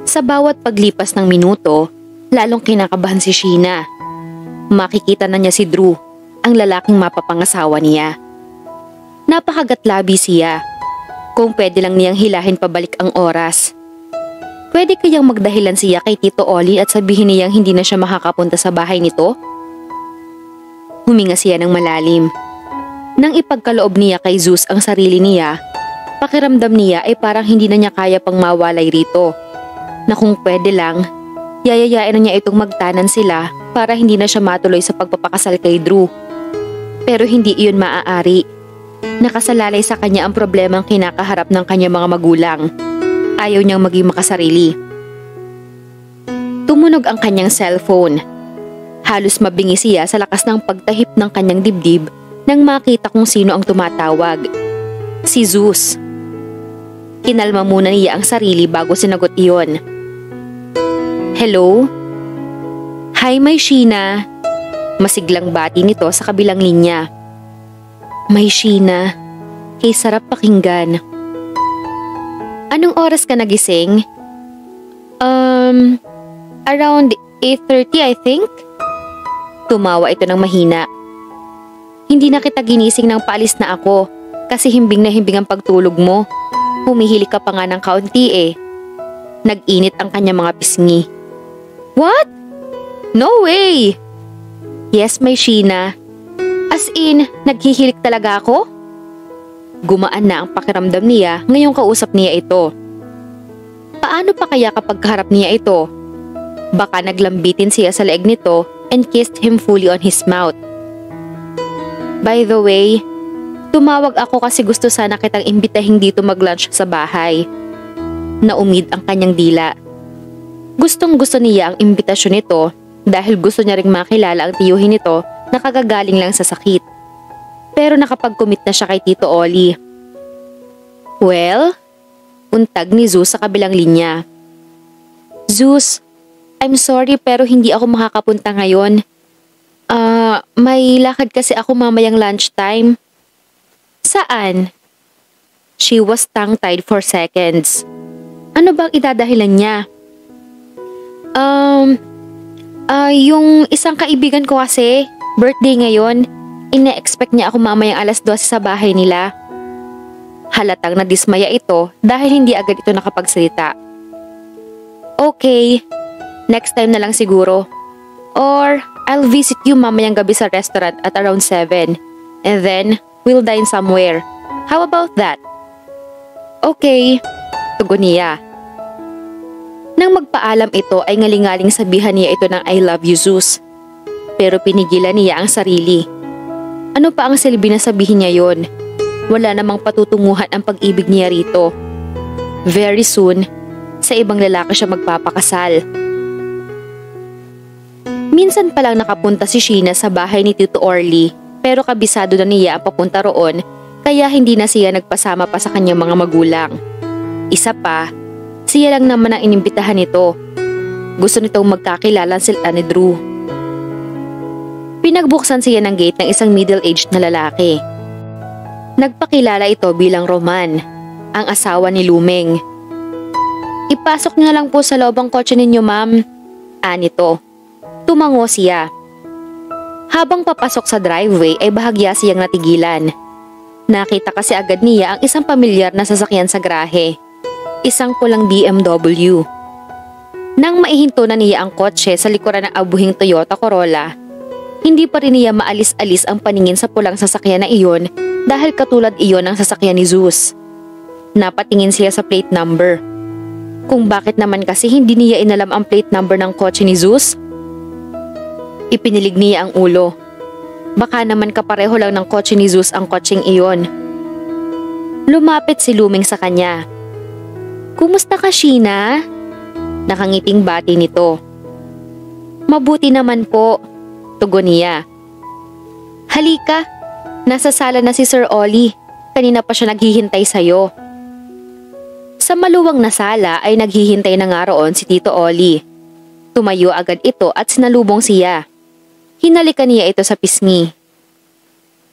Sa bawat paglipas ng minuto, lalong kinakabahan si Sheena. Makikita na niya si Drew, ang lalaking mapapangasawa niya. Napakagatlabi siya. Kung pwede lang niyang hilahin pabalik ang oras. Pwede kayang magdahilan siya kay Tito Ollie at sabihin niyang hindi na siya makakapunta sa bahay nito? Huminga siya ng malalim. Nang ipagkaloob niya kay Zeus ang sarili niya, pakiramdam niya ay parang hindi na niya kaya pang mawalay rito. Na kung pwede lang, yayayain na niya itong magtanan sila para hindi na siya matuloy sa pagpapakasal kay Drew. Pero hindi iyon maaari. Nakasalalay sa kanya ang problemang kinakaharap ng kanyang mga magulang. Ayaw niyang maging makasarili. Tumunog ang kanyang cellphone. Halos mabingi siya sa lakas ng pagtahip ng kanyang dibdib nang makita kung sino ang tumatawag. Si Zeus. Kinalma muna niya ang sarili bago sinagot iyon. Hello? Hi, May Sheena. Masiglang bati nito sa kabilang linya. May Sheena, kay sarap pakinggan. Anong oras ka nagising? Around 8:30 I think? Tumawa ito ng mahina. Hindi na kita ginising nang paalis na ako kasi himbing na himbing ang pagtulog mo. Humihili ka pa nga ng kaunti eh. Nag-init ang kanyang mga pisngi. What? No way! Yes, May Sheena. As in, naghihilik talaga ako? Gumaan na ang pakiramdam niya ngayong kausap niya ito. Paano pa kaya kapag kaharap niya ito? Baka naglambitin siya sa leeg nito and kissed him fully on his mouth. By the way, tumawag ako kasi gusto sana kitang imbitahing dito mag-lunch sa bahay. Naumid ang kanyang dila. Gustong gusto niya ang imbitasyon nito dahil gusto niya ring makilala ang tiyuhin nito na kagagaling lang sa sakit. Pero nakapag-commit na siya kay Tito Ollie. Well, untag ni Zeus sa kabilang linya. Zeus, I'm sorry pero hindi ako makakapunta ngayon. May lakad kasi ako mamayang lunchtime. Saan? She was tongue-tied for seconds. Ano bang idadahilan niya? Yung isang kaibigan ko kasi, birthday ngayon, ine-expect niya ako mamayang alas 12 sa bahay nila. Halatang nadismaya ito dahil hindi agad ito nakapagsalita. Okay, next time na lang siguro. Or I'll visit you mamayang gabi sa restaurant at around 7. And then, we'll dine somewhere. How about that? Okay, tugon niya. Nang magpaalam ito ay ngalingaling sabihan niya ito ng I love you, Zeus. Pero pinigilan niya ang sarili. Ano pa ang silbi na sabihin niya yon? Wala namang patutunguhan ang pag-ibig niya rito. Very soon, sa ibang lalaki siya magpapakasal. Minsan pa lang nakapunta si Sheena sa bahay ni Tito Ollie pero kabisado na niya ang papunta roon kaya hindi na siya nagpasama pa sa kanyang mga magulang. Isa pa, siya lang naman ang inimbitahan nito. Gusto nitong magkakilala sila ni Drew. Pinagbuksan siya ng gate ng isang middle-aged na lalaki. Nagpakilala ito bilang Roman, ang asawa ni Lumeng. Ipasok niyo na lang po sa loob ang kotse ninyo, ma'am. Anito. Tumango siya. Habang papasok sa driveway ay bahagya siyang natigilan. Nakita kasi agad niya ang isang pamilyar na sasakyan sa garahe. Isang pulang BMW. Nang maihinto na niya ang kotse sa likuran ng abuhing Toyota Corolla, hindi pa rin niya maalis-alis ang paningin sa pulang sasakyan na iyon dahil katulad iyon ang sasakyan ni Zeus. Napatingin siya sa plate number. Kung bakit naman kasi hindi niya inalam ang plate number ng kotse ni Zeus? Ipinilig niya ang ulo. Baka naman kapareho lang ng kotse ni Zeus ang kotseng iyon. Lumapit si Lumeng sa kanya. Kumusta ka, Sheena? Nakangiting bati nito. Mabuti naman po, tugon niya. Halika, nasa sala na si Sir Ollie. kanina pa siya naghihintay sa'yo. Sa maluwang na sala ay naghihintay na nga roon si Tito Oli. Tumayo agad ito at sinalubong siya. Hinalikan niya ito sa pisngi.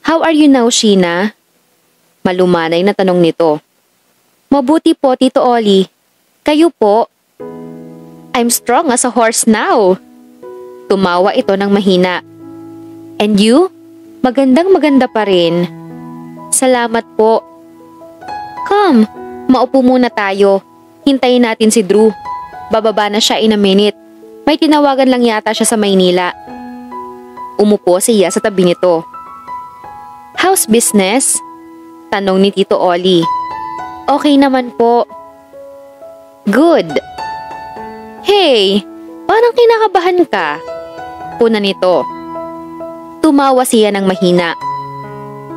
How are you now, Sheena? Malumanay na tanong nito. Mabuti po, Tito Oli. Kayo po? I'm strong as a horse now. Tumawa ito ng mahina. And you? Magandang maganda pa rin. Salamat po. Come, maupo muna tayo. Hintayin natin si Drew. Bababa na siya in a minute. May tinawagan lang yata siya sa Maynila. Umupo siya sa tabi nito. How's business? Tanong ni Tito Oli. Okay naman po. Good. Hey, parang kinakabahan ka. Puna nito. Tumawa siya ng mahina.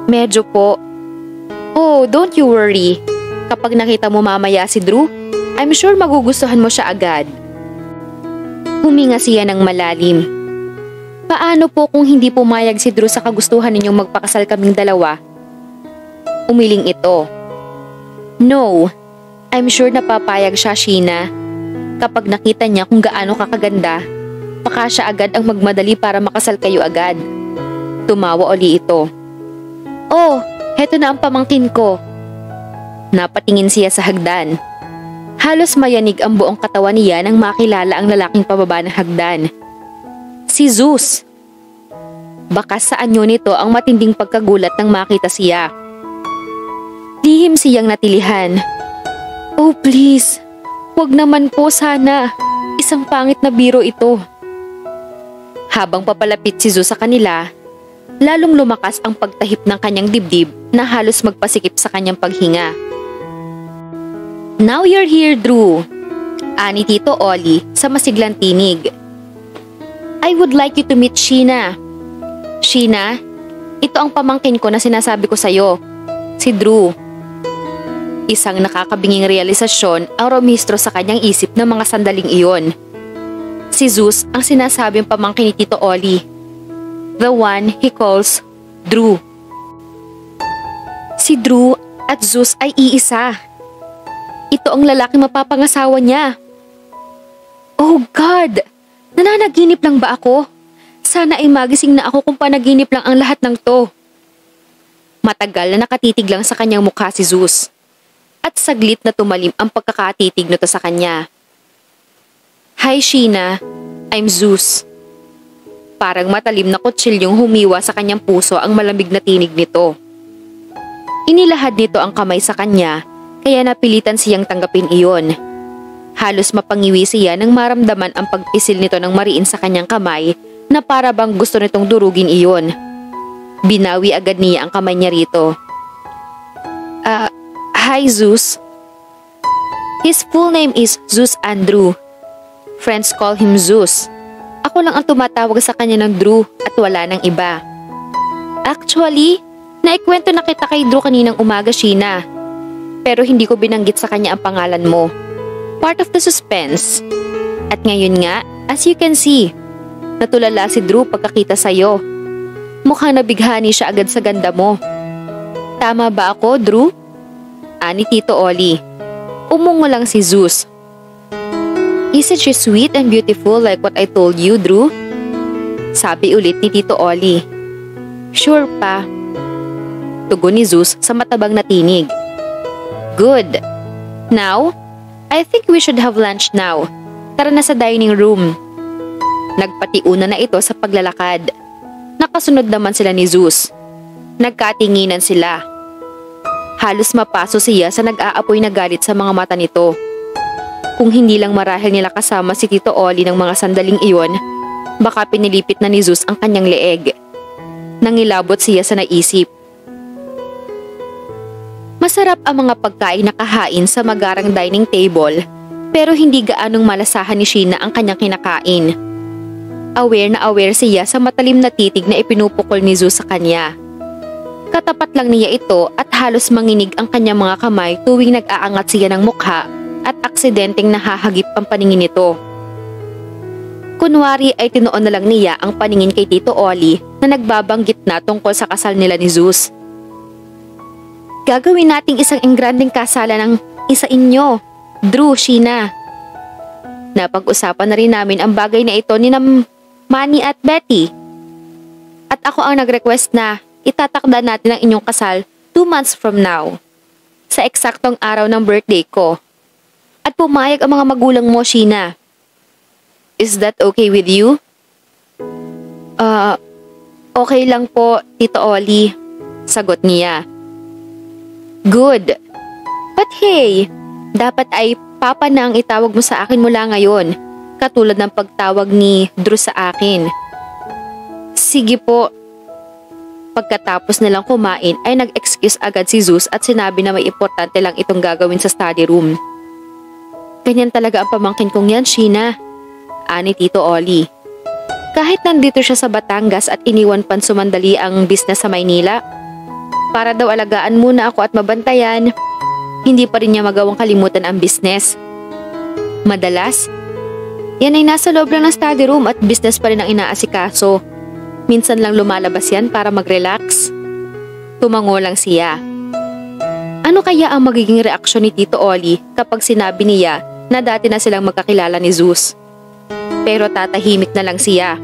Medyo po. Oh, don't you worry. Kapag nakita mo mamaya si Drew, I'm sure magugustuhan mo siya agad. Huminga siya ng malalim. Paano po kung hindi pumayag si Drew sa kagustuhan ninyong magpakasal kaming dalawa? Umiling ito. No, I'm sure napapayag siya, Sheena. Kapag nakita niya kung gaano kakaganda, baka siya agad ang magmadali para makasal kayo agad. Tumawa uli ito. Oh, heto na ang pamangkin ko. Napatingin siya sa hagdan. Halos mayanig ang buong katawan niya nang makilala ang lalaking pababa ng hagdan. Si Zeus. Baka sa anyo nito ang matinding pagkagulat nang makita siya. Lihim siyang natilihan. Oh please, wag naman po sana. Isang pangit na biro ito. Habang papalapit si Zeus sa kanila, lalong lumakas ang pagtahip ng kanyang dibdib na halos magpasikip sa kanyang paghinga. Now you're here, Drew. Ani Tito Oli sa masiglang tinig. I would like you to meet Sheena. Sheena, ito ang pamangkin ko na sinasabi ko sa'yo. Si Drew. Isang nakakabinging realisasyon ang rumistro sa kanyang isip ng mga sandaling iyon. Si Zeus ang sinasabing pamangkin ni Tito Oli. The one he calls Drew. Si Drew at Zeus ay iisa. Ito ang lalaking mapapangasawa niya. Oh God! Nananaginip lang ba ako? Sana ay magising na ako kung panaginip lang ang lahat ng to. Matagal na nakatitig lang sa kanyang mukha si Zeus. At saglit na tumalim ang pagkakatitig nito sa kanya. Hi Sheena, I'm Zeus. Parang matalim na kutsilyong humiwa sa kanyang puso ang malamig na tinig nito. Inilahad nito ang kamay sa kanya kaya napilitan siyang tanggapin iyon. Halos mapangiwi siya nang maramdaman ang pagpisil nito ng mariin sa kanyang kamay na para bang gusto nitong durugin iyon. Binawi agad niya ang kamay niya rito. Hi Zeus. His full name is Zeus Andrew. Friends call him Zeus. Ako lang ang tumatawag sa kanya ng Drew at wala ng iba. Actually, naikwento na kita kay Drew kaninang umaga, Sheena. Pero hindi ko binanggit sa kanya ang pangalan mo. Part of the suspense. At ngayon nga, as you can see, natulala si Drew pagkakita sa'yo. Mukhang nabighani siya agad sa ganda mo. Tama ba ako, Drew? Ani Tito Oli. Umungo lang si Zeus. Isn't she sweet and beautiful like what I told you, Drew? Sabi ulit ni Tito Oli. Sure pa. Tugon ni Zeus sa matabang na tinig. Good. Now, I think we should have lunch now. Tara na sa dining room. Nagpatiuna na ito sa paglalakad. Nakasunod naman sila ni Zeus. Nagkatinginan sila. Halos mapaso siya sa nag-aapoy na galit sa mga mata nito. Kung hindi lang marahil nila kasama si Tito Oli ng mga sandaling iyon, baka pinilipit na ni Zeus ang kanyang leeg. Nangilabot siya sa naisip. Masarap ang mga pagkain na kahain sa magarang dining table, pero hindi gaanong malasahan ni Sheena ang kanyang kinakain. Aware na aware siya sa matalim na titig na ipinupukol ni Zeus sa kanya. Katapat lang niya ito at halos manginig ang kanyang mga kamay tuwing nag-aangat siya ng mukha at aksidenteng nahahagip ang paningin nito. Kunwari ay tinuon na lang niya ang paningin kay Tito Oli na nagbabanggit na tungkol sa kasal nila ni Zeus. Gagawin nating isang engrandeng kasalan ng isa inyo, Drew, Sheena. Napag-usapan na rin namin ang bagay na ito ni Manny at Betty. At ako ang nag-request na itatakda natin ang inyong kasal 2 months from now, sa eksaktong araw ng birthday ko. At pumayag ang mga magulang mo, Sheena. Is that okay with you? Okay lang po, Tito Oli, sagot niya. Good. But hey, dapat ay Papa na ang itawag mo sa akin mula ngayon, katulad ng pagtawag ni Drew sa akin. Sige po. Pagkatapos nilang kumain ay nag-excuse agad si Zeus at sinabi na may importante lang itong gagawin sa study room. Ganyan talaga ang pamangkin kong yan, Sheena, ani Tito Oli. Kahit nandito siya sa Batangas at iniwan pansumandali ang business sa Maynila, para daw alagaan muna ako at mabantayan, hindi pa rin niya magawang kalimutan ang business. Madalas, yan ay nasa loob lang ng study room at business pa rin ang inaasikaso. Minsan lang lumalabas yan para mag-relax. Tumango lang siya. Ano kaya ang magiging reaksyon ni Tito Oli kapag sinabi niya na dati na silang magkakilala ni Zeus? Pero tatahimik na lang siya.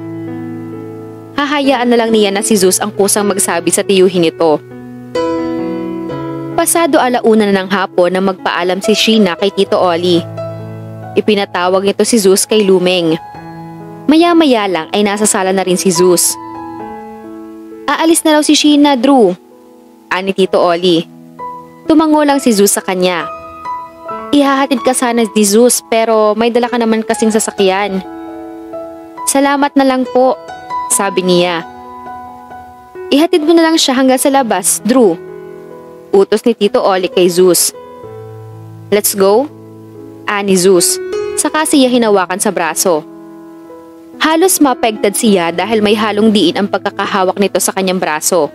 Hahayaan na lang niya na si Zeus ang kusang magsabi sa tiyuhin nito. Pasado 1:00 na ng hapon nang magpaalam si Sheena kay Tito Oli. Ipinatawag nito si Zeus kay Lumeng. Maya-maya lang ay nasa sala na rin si Zeus. Aalis na raw si Sheena, Drew, ani Tito Oli. Tumango lang si Zeus sa kanya. Ihahatid ka sana ni Zeus pero may dala ka naman kasing sasakyan. Salamat na lang po, sabi niya. Ihatid mo na lang siya hanggang sa labas, Drew, utos ni Tito Oli kay Zeus. Let's go, ani Zeus, saka siya hinawakan sa braso. Halos mapegtad siya dahil may halong diin ang pagkakahawak nito sa kanyang braso.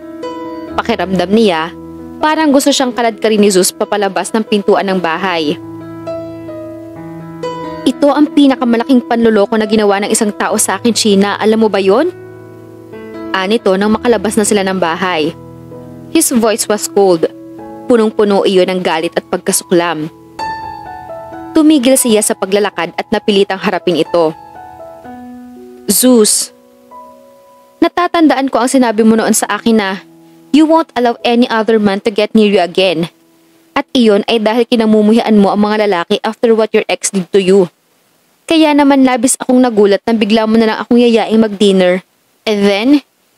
Pakiramdam niya, parang gusto siyang kaladkarin ni Zeus papalabas ng pintuan ng bahay. Ito ang pinakamalaking panloloko na ginawa ng isang tao sa akin, Sheena, alam mo ba yon? Anito nang makalabas na sila ng bahay. His voice was cold. Punong-puno iyon ng galit at pagkasuklam. Tumigil siya sa paglalakad at napilitang harapin ito. Zeus, natatandaan ko ang sinabi mo noon sa akin na you won't allow any other man to get near you again. At iyon ay dahil kinamumuhian mo ang mga lalaki after what your ex did to you. Kaya naman labis akong nagulat nang bigla mo na lang akong yayaing mag-dinner. And then,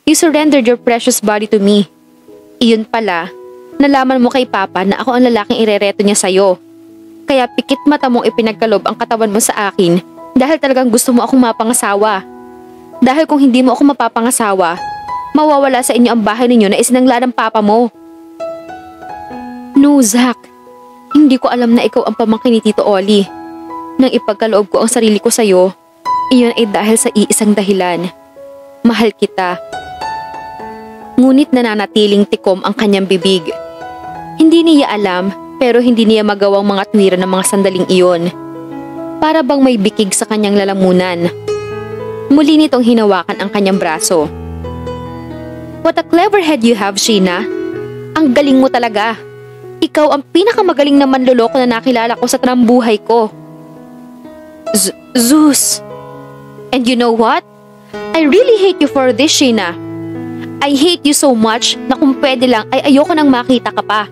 you surrendered your precious body to me. Iyon pala, nalaman mo kay Papa na ako ang lalaking irereto niya sa'yo. Kaya pikit mata mong ipinagkalob ang katawan mo sa akin dahil talagang gusto mo akong mapangasawa. Dahil kung hindi mo ako mapapangasawa, mawawala sa inyo ang bahay ninyo na isinangla ng Papa mo. No, Zach. Hindi ko alam na ikaw ang pamangkin ni Tito Oli. Nang ipagkaloob ko ang sarili ko sa'yo, iyon ay dahil sa iisang dahilan. Mahal kita. Ngunit nananatiling tikom ang kanyang bibig. Hindi niya alam pero hindi niya magawang mga tuwiran ng mga sandaling iyon. Para bang may bikig sa kanyang lalamunan. Muli nitong hinawakan ang kanyang braso. What a clever head you have, Sheena. Ang galing mo talaga. Ikaw ang pinakamagaling na manloloko na nakilala ko sa buhay ko. Zeus. And you know what? I really hate you for this, Sheena. I hate you so much na kung pwede lang ay ayoko nang makita ka pa.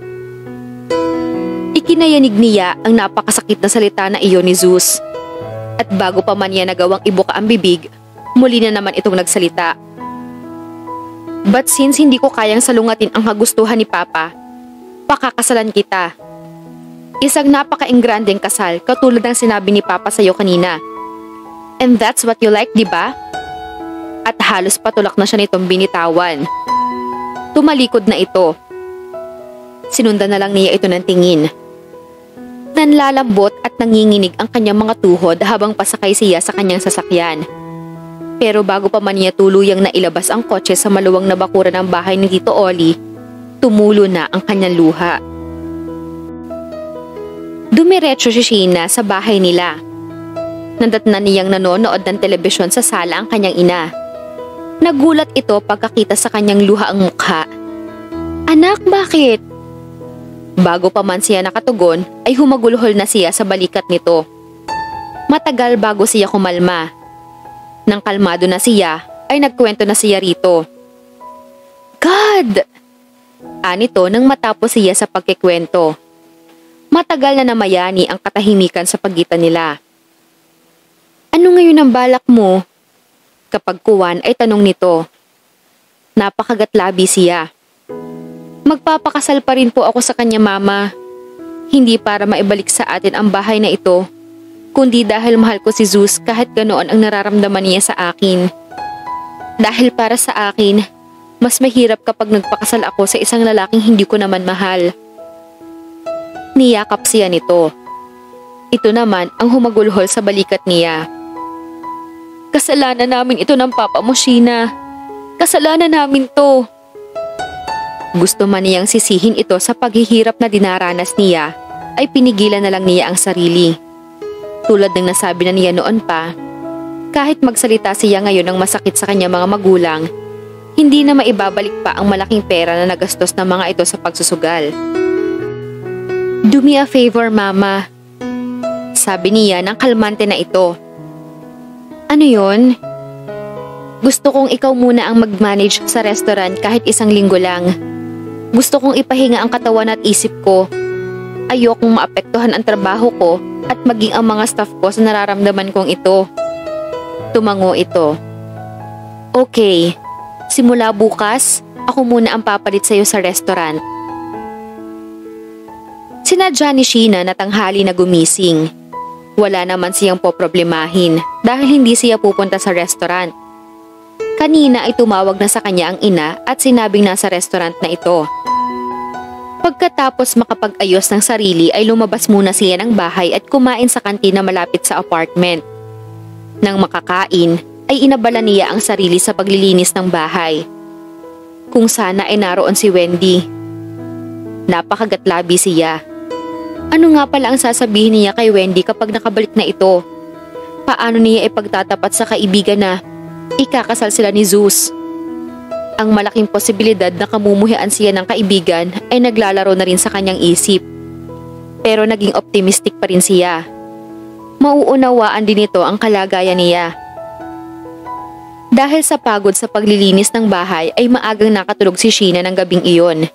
Ikinayanig niya ang napakasakit na salita na iyon ni Zeus. At bago pa man niya nagawang ibuka ang bibig, muli na naman itong nagsalita. But since hindi ko kayang salungatin ang kagustuhan ni Papa, pakakasalan kita. Isang napaka-engrandeng kasal katulad ng sinabi ni Papa sa'yo kanina. And that's what you like, di ba? At halos patulak na siya nitong binitawan. Tumalikod na ito. Sinundan na lang niya ito ng tingin. Nanlalambot at nanginginig ang kanyang mga tuhod habang pasakay siya sa kanyang sasakyan. Pero bago pa man niya tuluyang nailabas ang kotse sa maluwang na bakuran ng bahay ni Tito Oli, tumulo na ang kanyang luha. Dumiretso si Sheena sa bahay nila. Nadatnan niyang nanonood ng telebisyon sa sala ang kanyang ina. Nagulat ito pagkakita sa kanyang luha ang mukha. Anak, bakit? Bago pa man siya nakatugon ay humagulhol na siya sa balikat nito. Matagal bago siya kumalma. Nang kalmado na siya ay nagkwento na siya rito. God! Anito nang matapos siya sa pagkikwento. Matagal na namayani ang katahimikan sa pagitan nila. Ano ngayon ang balak mo? Kapag kuwan ay tanong nito. Napakagatlabi siya. Magpapakasal pa rin po ako sa kanya, Mama. Hindi para maibalik sa atin ang bahay na ito, kundi dahil mahal ko si Zeus kahit ganoon ang nararamdaman niya sa akin. Dahil para sa akin, mas mahirap kapag nagpakasal ako sa isang lalaking hindi ko naman mahal. Niyakap siya nito. Ito naman ang humagulhol sa balikat niya. Kasalanan namin ito ng papa mo, Sheena. Kasalanan namin to. Gusto man niyang sisihin ito sa paghihirap na dinaranas niya, ay pinigilan na lang niya ang sarili. Tulad ng nasabi na niya noon pa, kahit magsalita siya ngayon ng masakit sa kanya mga magulang, hindi na maibabalik pa ang malaking pera na nagastos ng mga ito sa pagsusugal. Do me a favor, Mama. Sabi niya ng kalmante na ito. Ano yon? Gusto kong ikaw muna ang mag-manage sa restaurant kahit isang linggo lang. Gusto kong ipahinga ang katawan at isip ko. Ayokong maapektuhan ang trabaho ko at maging ang mga staff ko sa nararamdaman kong ito. Tumango ito. Okay, simula bukas, ako muna ang papalit sa'yo sa restaurant. Sinadya ni Sheena na tanghali na gumising. Wala naman siyang poproblemahin dahil hindi siya pupunta sa restaurant. Kanina ay tumawag na sa kanya ang ina at sinabing nasa restaurant na ito. Pagkatapos makapag-ayos ng sarili ay lumabas muna siya ng bahay at kumain sa kantina malapit sa apartment. Nang makakain ay inabala niya ang sarili sa paglilinis ng bahay. Kung sana ay naroon si Wendy. Napakagatlabi siya. Ano nga pala ang sasabihin niya kay Wendy kapag nakabalik na ito? Paano niya ipagtatapat sa kaibigan na ikakasal sila ni Zeus? Ang malaking posibilidad na kamumuhian siya ng kaibigan ay naglalaro na rin sa kanyang isip. Pero naging optimistic pa rin siya. Mauunawaan din ito ang kalagayan niya. Dahil sa pagod sa paglilinis ng bahay ay maagang nakatulog si Sheena ng gabing iyon.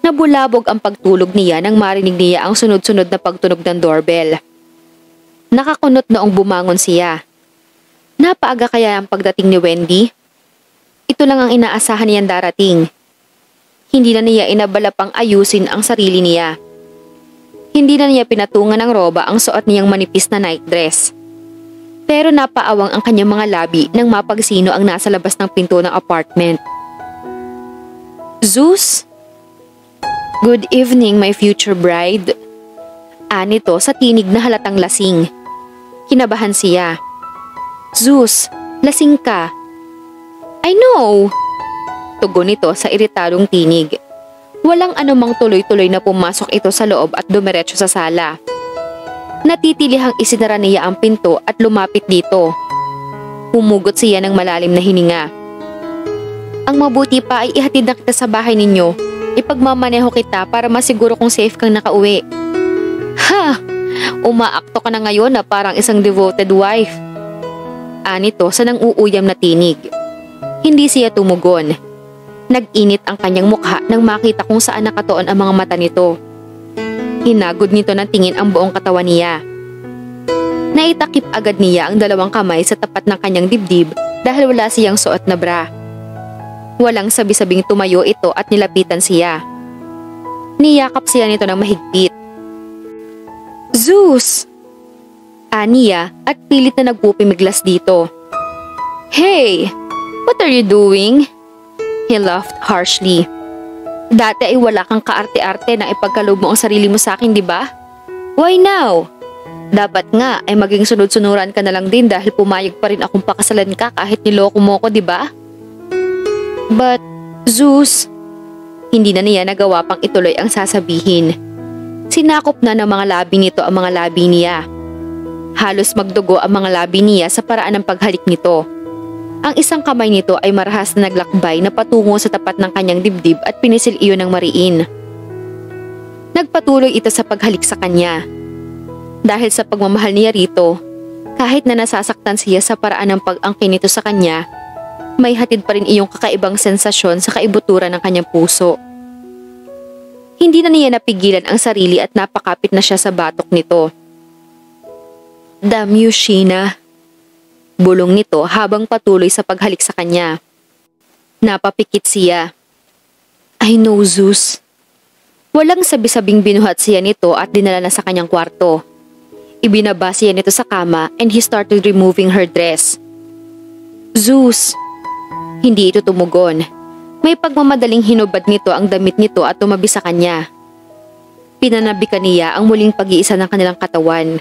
Nabulabog ang pagtulog niya nang marinig niya ang sunod-sunod na pagtunog ng doorbell. Nakakunot noong bumangon siya. Napaaga kaya ang pagdating ni Wendy? Ito lang ang inaasahan niyang darating. Hindi na niya inabala pang ayusin ang sarili niya. Hindi na niya pinatungan ng roba ang suot niyang manipis na nightdress. Pero napaawang ang kanyang mga labi nang mapagsino ang nasa labas ng pinto ng apartment. Zeus? Good evening, my future bride. Anito sa tinig na halatang lasing. Kinabahan siya. Zeus, lasing ka. I know! Tugon nito sa iritadong tinig. Walang anumang tuloy-tuloy na pumasok ito sa loob at dumiretso sa sala. Natitilihang isinara niya ang pinto at lumapit dito. Humugot siya ng malalim na hininga. Ang mabuti pa ay ihatid na kita sa bahay ninyo. Ipagmamaneho kita para masiguro kung safe kang nakauwi. Ha! Umaakto ka na ngayon na parang isang devoted wife. Anito sa nang-uuyam na tinig. Hindi siya tumugon. Nag-init ang kanyang mukha nang makita kung saan nakatuon ang mga mata nito. Hinagod nito ng tingin ang buong katawan niya. Naitakip agad niya ang dalawang kamay sa tapat ng kanyang dibdib dahil wala siyang suot na bra. Walang sabi-sabing tumayo ito at nilapitan siya. Niyakap siya nito ng mahigpit. Zeus! Aniya at pilit na nagpupimiglas dito. Hey! What are you doing? He laughed harshly. Dati ay wala kang kaarte-arte na ipagkaloob mo ang sarili mo sa akin, di ba? Why now? Dapat nga ay maging sunod-sunuran ka na lang din dahil pumayag pa rin akong pakasalan ka kahit niloko mo ko, di ba? But, Zeus, hindi na niya nagawa pang ituloy ang sasabihin. Sinakop na ng mga labi nito ang mga labi niya. Halos magdugo ang mga labi niya sa paraan ng paghalik nito. Ang isang kamay nito ay marahas na naglakbay na patungo sa tapat ng kanyang dibdib at pinisil iyon ng mariin. Nagpatuloy ito sa paghalik sa kanya. Dahil sa pagmamahal niya rito, kahit na nasasaktan siya sa paraan ng pag-angkin nito sa kanya, may hatid pa rin iyong kakaibang sensasyon sa kaibuturan ng kanyang puso. Hindi na niya napigilan ang sarili at napakapit na siya sa batok nito. "Damn you, Sheena," bulong nito habang patuloy sa paghalik sa kanya. Napapikit siya. "I know, Zeus." Walang sabi-sabing binuhat siya nito at dinala na sa kanyang kwarto. Ibinaba siya nito sa kama and he started removing her dress. "Zeus." Hindi ito tumugon. May pagmamadaling hinubad nito ang damit nito at tumabi sa kanya. Pinanabikan niya ang muling pag-iisa ng kanilang katawan.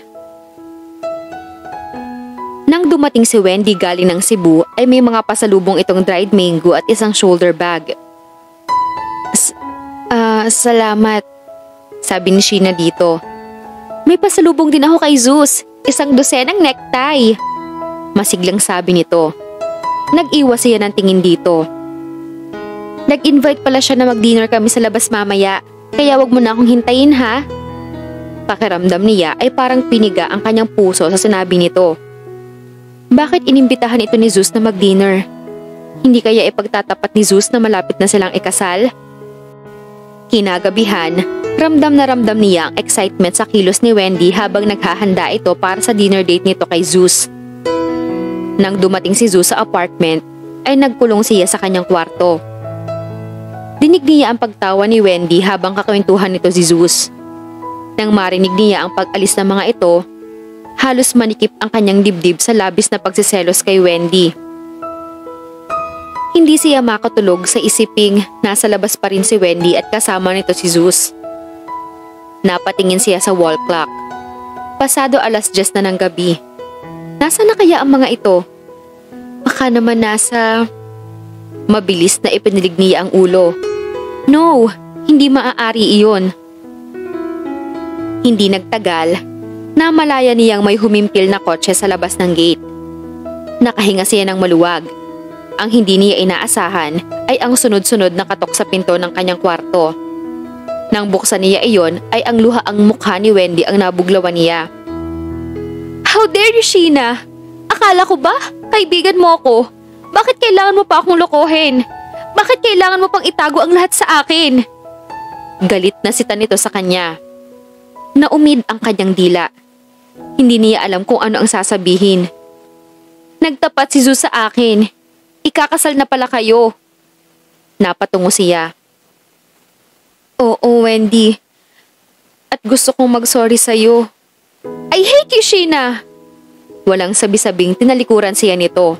Nang dumating si Wendy galing ng Cebu ay may mga pasalubong itong dried mango at isang shoulder bag. Salamat," sabi ni Sheena dito. "May pasalubong din ako kay Zeus, isang dosenang necktie," masiglang sabi nito. Nag-iwas siya ng tingin dito. "Nag-invite pala siya na mag-dinner kami sa labas mamaya, kaya wag mo na akong hintayin ha." Pakiramdam niya ay parang piniga ang kanyang puso sa sinabi nito. Bakit inimbitahan ito ni Zeus na mag-dinner? Hindi kaya ipagtatapat ni Zeus na malapit na silang ikasal? Kinagabihan, ramdam na ramdam niya ang excitement sa kilos ni Wendy habang naghahanda ito para sa dinner date nito kay Zeus. Nang dumating si Zeus sa apartment, ay nagkulong siya sa kanyang kwarto. Dinig niya ang pagtawa ni Wendy habang kakwentuhan nito si Zeus. Nang marinig niya ang pag-alis ng mga ito, halos manikip ang kanyang dibdib sa labis na pagsiselos kay Wendy. Hindi siya makatulog sa isiping nasa labas pa rin si Wendy at kasama nito si Zeus. Napatingin siya sa wall clock. Pasado 10:00 na ng gabi. Nasaan na kaya ang mga ito? Baka naman nasa... Mabilis na ipinilig niya ang ulo. No, hindi maaari iyon. Hindi nagtagal, namalaya niyang may humimpil na kotse sa labas ng gate. Nakahinga siya ng maluwag. Ang hindi niya inaasahan ay ang sunod-sunod na katok sa pinto ng kanyang kwarto. Nang buksan niya iyon ay ang luhaang mukha ni Wendy ang nabuglawan niya. "How dare you, Sheena? Akala ko ba? Kaibigan mo ako. Bakit kailangan mo pa akong lokohin? Bakit kailangan mo pang itago ang lahat sa akin?" Galit na sita nito sa kanya. Naumid ang kanyang dila. Hindi niya alam kung ano ang sasabihin. "Nagtapat si Zeus sa akin. Ikakasal na pala kayo." Napatungo siya. "Oo, Wendy. At gusto kong mag-sorry sa'yo." "I hate you, Sheena!" Walang sabi-sabing tinalikuran siya nito.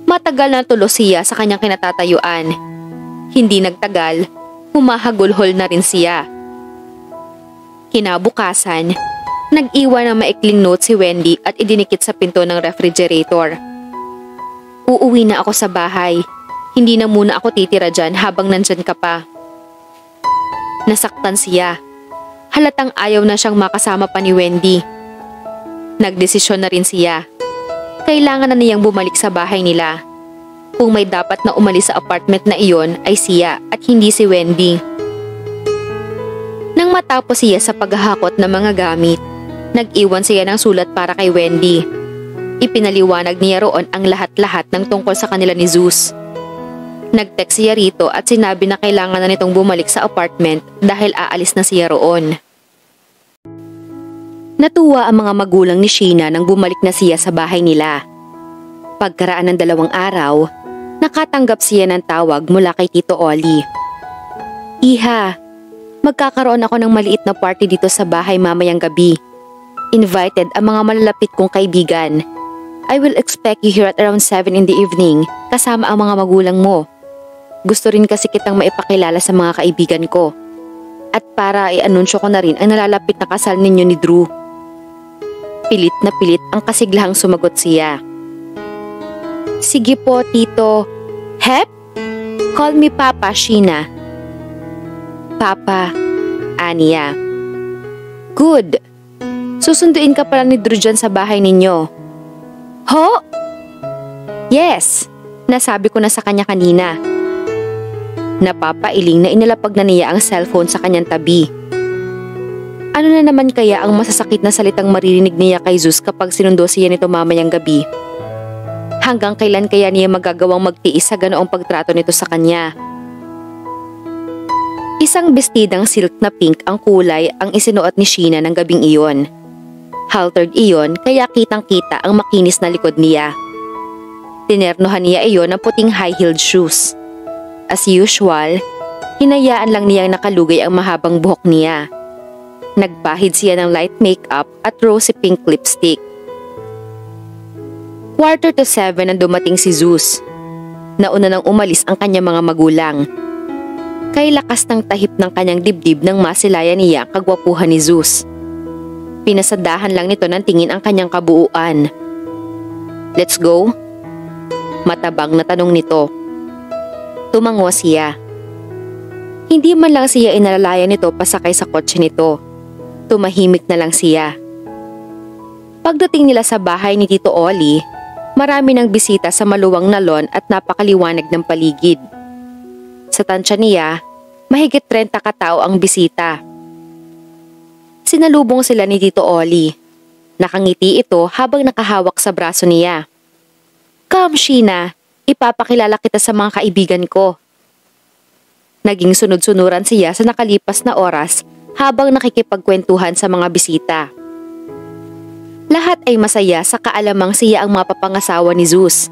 Matagal na tulos siya sa kanyang kinatatayuan. Hindi nagtagal, humahagulhol na rin siya. Kinabukasan, nag-iwan ng maikling note si Wendy at idinikit sa pinto ng refrigerator. "Uuwi na ako sa bahay. Hindi na muna ako titira dyan habang nandyan ka pa." Nasaktan siya. Halatang ayaw na siyang makasama pa ni Wendy. Nagdesisyon na rin siya. Kailangan na niyang bumalik sa bahay nila. Kung may dapat na umalis sa apartment na iyon ay siya at hindi si Wendy. Nang matapos siya sa paghahakot ng mga gamit, nag-iwan siya ng sulat para kay Wendy. Ipinaliwanag niya roon ang lahat-lahat ng tungkol sa kanila ni Zeus. Nag-text siya rito at sinabi na kailangan na nitong bumalik sa apartment dahil aalis na siya roon. Natuwa ang mga magulang ni Sheena nang bumalik na siya sa bahay nila. Pagkaraan ng 2 araw, nakatanggap siya ng tawag mula kay Tito Oli. "Iha, magkakaroon ako ng maliit na party dito sa bahay mamayang gabi. Invited ang mga malalapit kong kaibigan. I will expect you here at around 7 in the evening kasama ang mga magulang mo. Gusto rin kasi kitang maipakilala sa mga kaibigan ko. At para i-anunsyo ko na rin ang nalalapit na kasal ninyo ni Drew." Pilit na pilit ang kasiglahang sumagot siya. "Sige po, Tito. Hep? Call me Papa, Sheena." "Papa," aniya. "Good. Susunduin ka pala ni Drew dyan sa bahay ninyo." "Ho?" "Yes. Nasabi ko na sa kanya kanina." Napapailing na inalapag na niya ang cellphone sa kanyang tabi. Ano na naman kaya ang masasakit na salitang maririnig niya kay Zeus kapag sinundo siya nito mamayang gabi? Hanggang kailan kaya niya magagawang magtiis sa ganoong pagtrato nito sa kanya? Isang bestidang silk na pink ang kulay ang isinuot ni Sheena ng gabing iyon. Haltered iyon kaya kitang-kita ang makinis na likod niya. Tinernohan niya iyon ng puting high-heeled shoes. As usual, hinayaan lang niyang nakalugay ang mahabang buhok niya. Nagpahid siya ng light makeup at rosy pink lipstick. 6:45 nang dumating si Zeus. Nauna nang umalis ang kanyang mga magulang. Kay lakas ng tahip ng kanyang dibdib nang masilayan niya ang kagwapuhan ni Zeus. Pinasadahan lang nito ng tingin ang kanyang kabuuan. "Let's go?" Matabang na tanong nito. Tumango siya. Hindi man lang siya inalalayan nito pasakay sa kotse nito. Tumahimik na lang siya. Pagdating nila sa bahay ni Tito Oli, marami ng bisita sa maluwang na lawn at napakaliwanag ng paligid. Sa tansya niya, mahigit 30 katao ang bisita. Sinalubong sila ni Tito Oli. Nakangiti ito habang nakahawak sa braso niya. "Come, Sheena, ipapakilala kita sa mga kaibigan ko." Naging sunod-sunuran siya sa nakalipas na oras habang nakikipagkwentuhan sa mga bisita. Lahat ay masaya sa kaalamang siya ang mapapangasawa ni Zeus.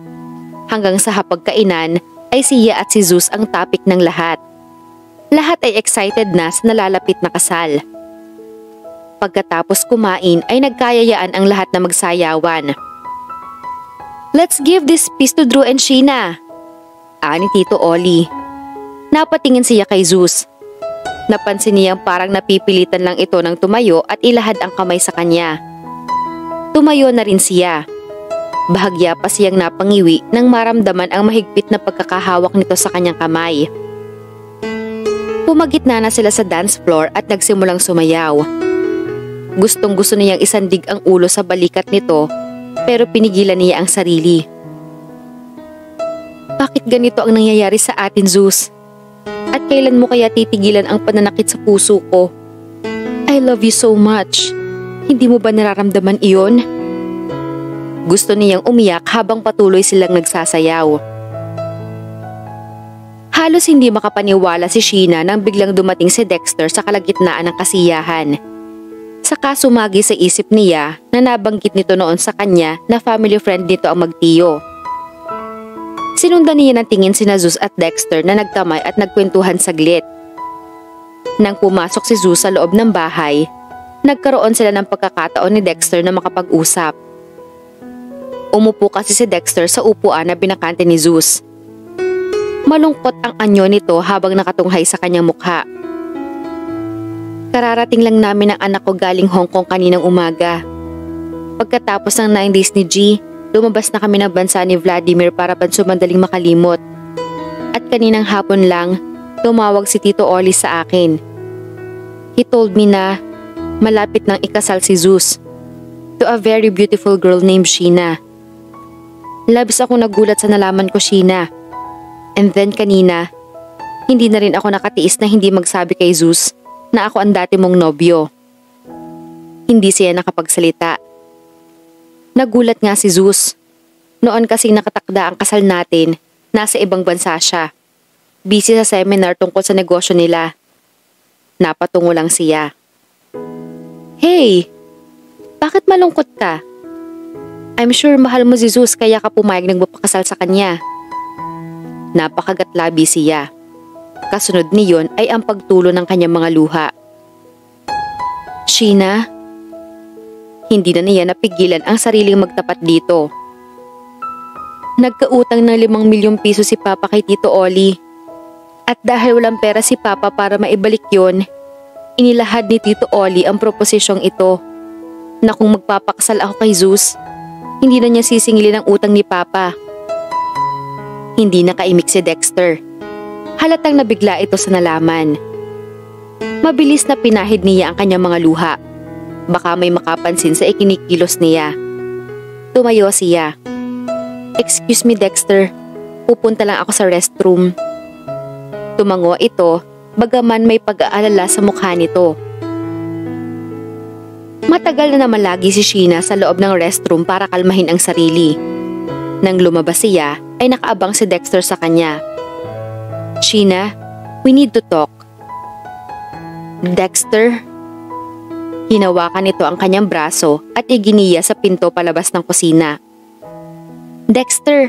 Hanggang sa hapagkainan ay siya at si Zeus ang topic ng lahat. Lahat ay excited na sa nalalapit na kasal. Pagkatapos kumain ay nagkayayaan ang lahat na magsayawan. "Let's give this piece to Drew and Sheena," ani Tito Oli. Napatingin siya kay Zeus. Napansin niyang parang napipilitan lang ito ng tumayo at ilahad ang kamay sa kanya. Tumayo na rin siya. Bahagya pa siyang napangiwi nang maramdaman ang mahigpit na pagkakahawak nito sa kanyang kamay. Pumagitna na sila sa dance floor at nagsimulang sumayaw. Gustong-gusto niyang isandig ang ulo sa balikat nito pero pinigilan niya ang sarili. "Bakit ganito ang nangyayari sa atin, Zeus? At kailan mo kaya titigilan ang pananakit sa puso ko? I love you so much. Hindi mo ba nararamdaman iyon?" Gusto niyang umiyak habang patuloy silang nagsasayaw. Halos hindi makapaniwala si Sheena nang biglang dumating si Dexter sa kalagitnaan ng kasiyahan. Saka sumagi sa isip niya na nabanggit nito noon sa kanya na family friend nito ang magtiyo. Sinundan niya ng tingin sina Zeus at Dexter na nagkamay at nagkwentuhan saglit. Nang pumasok si Zeus sa loob ng bahay, nagkaroon sila ng pagkakataon ni Dexter na makapag-usap. Umupo kasi si Dexter sa upuan na binakante ni Zeus. Malungkot ang anyo nito habang nakatunghay sa kanyang mukha. "Kararating lang namin ang anak ko galing Hong Kong kaninang umaga. Pagkatapos ng 9 days ni G, lumabas na kami ng bansa ni Vladimir para pansumandaling makalimot. At kaninang hapon lang, tumawag si Tito Oli sa akin. He told me na malapit nang ikasal si Zeus to a very beautiful girl named Sheena. Labis ako nagulat sa nalaman ko, Sheena. And then kanina, hindi na rin ako nakatiis na hindi magsabi kay Zeus na ako ang dati mong nobyo." Hindi siya nakapagsalita. Nagulat nga si Zeus. Noon kasing nakatakda ang kasal natin, nasa ibang bansa siya. Busy sa seminar tungkol sa negosyo nila. Napatungo lang siya. "Hey, bakit malungkot ka? I'm sure mahal mo si Zeus kaya ka pumayag nagpapakasal sa kanya." Napakagatlabi siya. Kasunod niyon ay ang pagtulo ng kanyang mga luha. "Sheena?" Hindi na niya napigilan ang sariling magtapat dito. "Nagkautang ng 5 milyong piso si Papa kay Tito Oli. At dahil walang pera si Papa para maibalik yon, inilahad ni Tito Oli ang proposisyong ito na kung magpapakasal ako kay Zeus, hindi na niya sisingilin ang utang ni Papa." Hindi nakaimik si Dexter. Halatang nabigla ito sa nalaman. Mabilis na pinahid niya ang kanyang mga luha. Baka may makapansin sa ikinikilos niya. Tumayo siya. "Excuse me, Dexter. Pupunta lang ako sa restroom." Tumango ito, bagaman may pag-aalala sa mukha nito. Matagal na naman lagi si Sheena sa loob ng restroom para kalmahin ang sarili. Nang lumabas siya, ay nakaabang si Dexter sa kanya. "Sheena, we need to talk." "Dexter?" Hinawakan nito ang kanyang braso at iginiya sa pinto palabas ng kusina. "Dexter,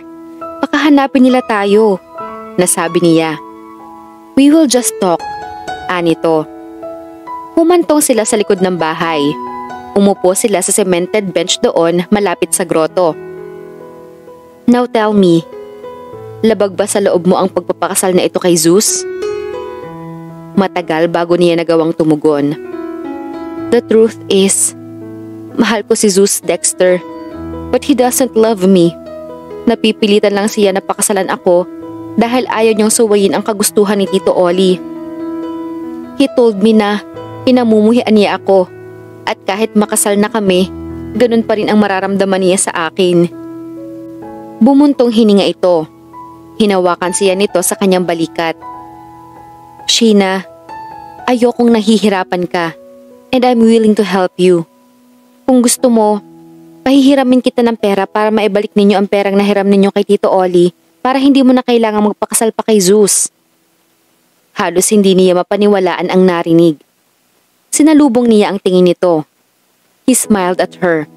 baka hanapin nila tayo," nasabi niya. "We will just talk," anito. Humantong sila sa likod ng bahay. Umupo sila sa cemented bench doon malapit sa groto. "Now tell me, labag ba sa loob mo ang pagpapakasal na ito kay Zeus?" Matagal bago niya nagawang tumugon. "The truth is, mahal ko si Zeus, Dexter, but he doesn't love me. Napipilitan lang siya na pakasalan ako dahil ayaw niyang suwayin ang kagustuhan ni Tito Oli. He told me na pinamumuhian niya ako at kahit makasal na kami, ganun pa rin ang mararamdaman niya sa akin." Bumuntong hininga ito. Hinawakan siya nito sa kanyang balikat. "Sheena, ayokong nahihirapan ka and I'm willing to help you. Kung gusto mo, pahihiramin kita ng pera para maibalik ninyo ang perang nahiram ninyo kay Tito Oli para hindi mo na kailangang magpakasal pa kay Zeus." Halos hindi niya mapaniwalaan ang narinig. Sinalubong niya ang tingin nito. He smiled at her.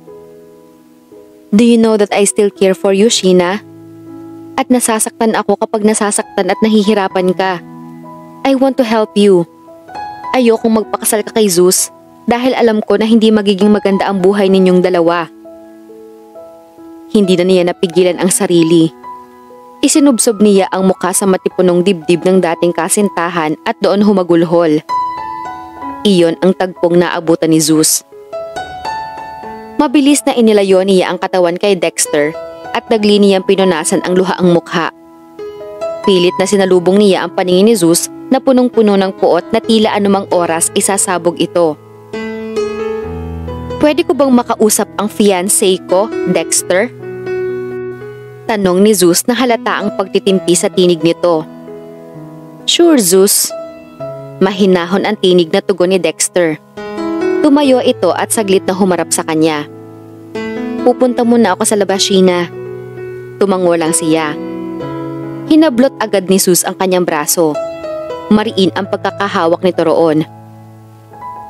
"Do you know that I still care for you, Sheena? At nasasaktan ako kapag nasasaktan at nahihirapan ka. I want to help you. Ayokong magpakasal ka kay Zeus dahil alam ko na hindi magiging maganda ang buhay ninyong dalawa." Hindi na niya napigilan ang sarili. Isinubsob niya ang mukha sa matipunong dibdib ng dating kasintahan at doon humagulhol. Iyon ang tagpong naabutan ni Zeus. Mabilis na inilayo niya ang katawan kay Dexter at dagli niyang pinunasan ang luhaang mukha. Pilit na sinalubong niya ang paningin ni Zeus na punong-puno ng puot na tila anumang oras isasabog ito. "Pwede ko bang makausap ang fiancé ko, Dexter?" Tanong ni Zeus na halata ang pagtitimpi sa tinig nito. "Sure, Zeus." Mahinahon ang tinig na tugon ni Dexter. Tumayo ito at saglit na humarap sa kanya. "Pupunta muna ako sa labas, Sheena." Tumango lang siya. Hinablot agad ni Zeus ang kanyang braso. Mariin ang pagkakahawak nito roon.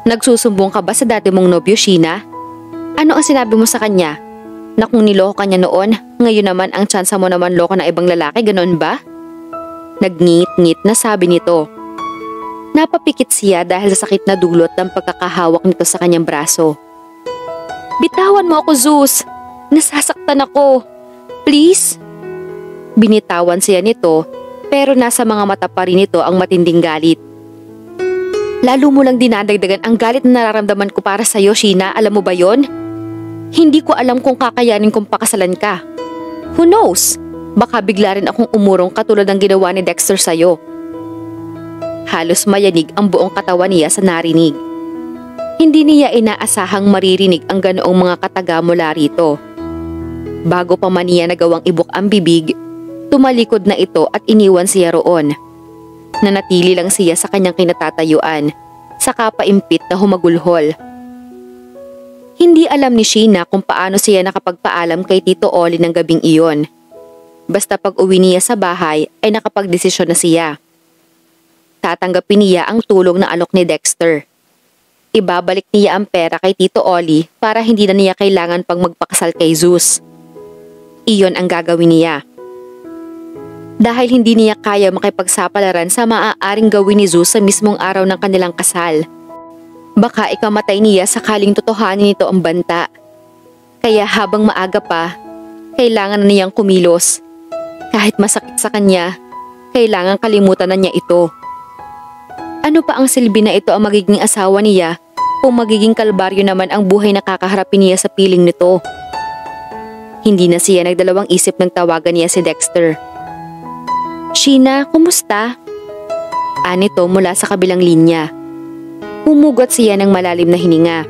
"Nagsusumbong ka ba sa dati mong nobyo, Sheena? Ano ang sinabi mo sa kanya? Na kung niloko ka niya noon, ngayon naman ang tsansa mo naman loko ng ibang lalaki, ganoon ba?" Nagngit-ngit na sabi nito. Napapikit siya dahil sa sakit na dulot ng pagkakahawak nito sa kanyang braso. "Bitawan mo ako, Zeus! Nasasaktan ako! Please!" Binitawan siya nito pero nasa mga mata pa rin nito ang matinding galit. "Lalo mo lang dinadagdagan ang galit na nararamdaman ko para sa'yo, Sheena, alam mo ba yon? Hindi ko alam kung kakayanin kong pakasalan ka. Who knows? Baka bigla rin akong umurong katulad ng ginawa ni Dexter sa'yo." Halos mayanig ang buong katawan niya sa narinig. Hindi niya inaasahang maririnig ang ganoong mga kataga mula rito. Bago pa man niya nagawang ibuk ang bibig, tumalikod na ito at iniwan siya roon. Nanatili lang siya sa kanyang kinatatayuan, saka paimpit na humagulhol. Hindi alam ni Sheena kung paano siya nakapagpaalam kay Tito Oli ng gabing iyon. Basta pag uwi niya sa bahay ay nakapagdesisyon na siya. Tatanggapin niya ang tulong na alok ni Dexter. Ibabalik niya ang pera kay Tito Oli para hindi na niya kailangan pang magpakasal kay Zeus. Iyon ang gagawin niya. Dahil hindi niya kaya makipagsapalaran sa maaaring gawin ni Zeus sa mismong araw ng kanilang kasal. Baka ikamatay niya sakaling totohanin nito ang banta. Kaya habang maaga pa, kailangan na niyang kumilos. Kahit masakit sa kanya, kailangan kalimutan na niya ito. Ano pa ang silbi na ito ang magiging asawa niya kung magiging kalbaryo naman ang buhay na kakaharapin niya sa piling nito? Hindi na siya nagdalawang isip nang tawagan niya si Dexter. "Sheena, kumusta?" Anito mula sa kabilang linya. Humugot siya ng malalim na hininga.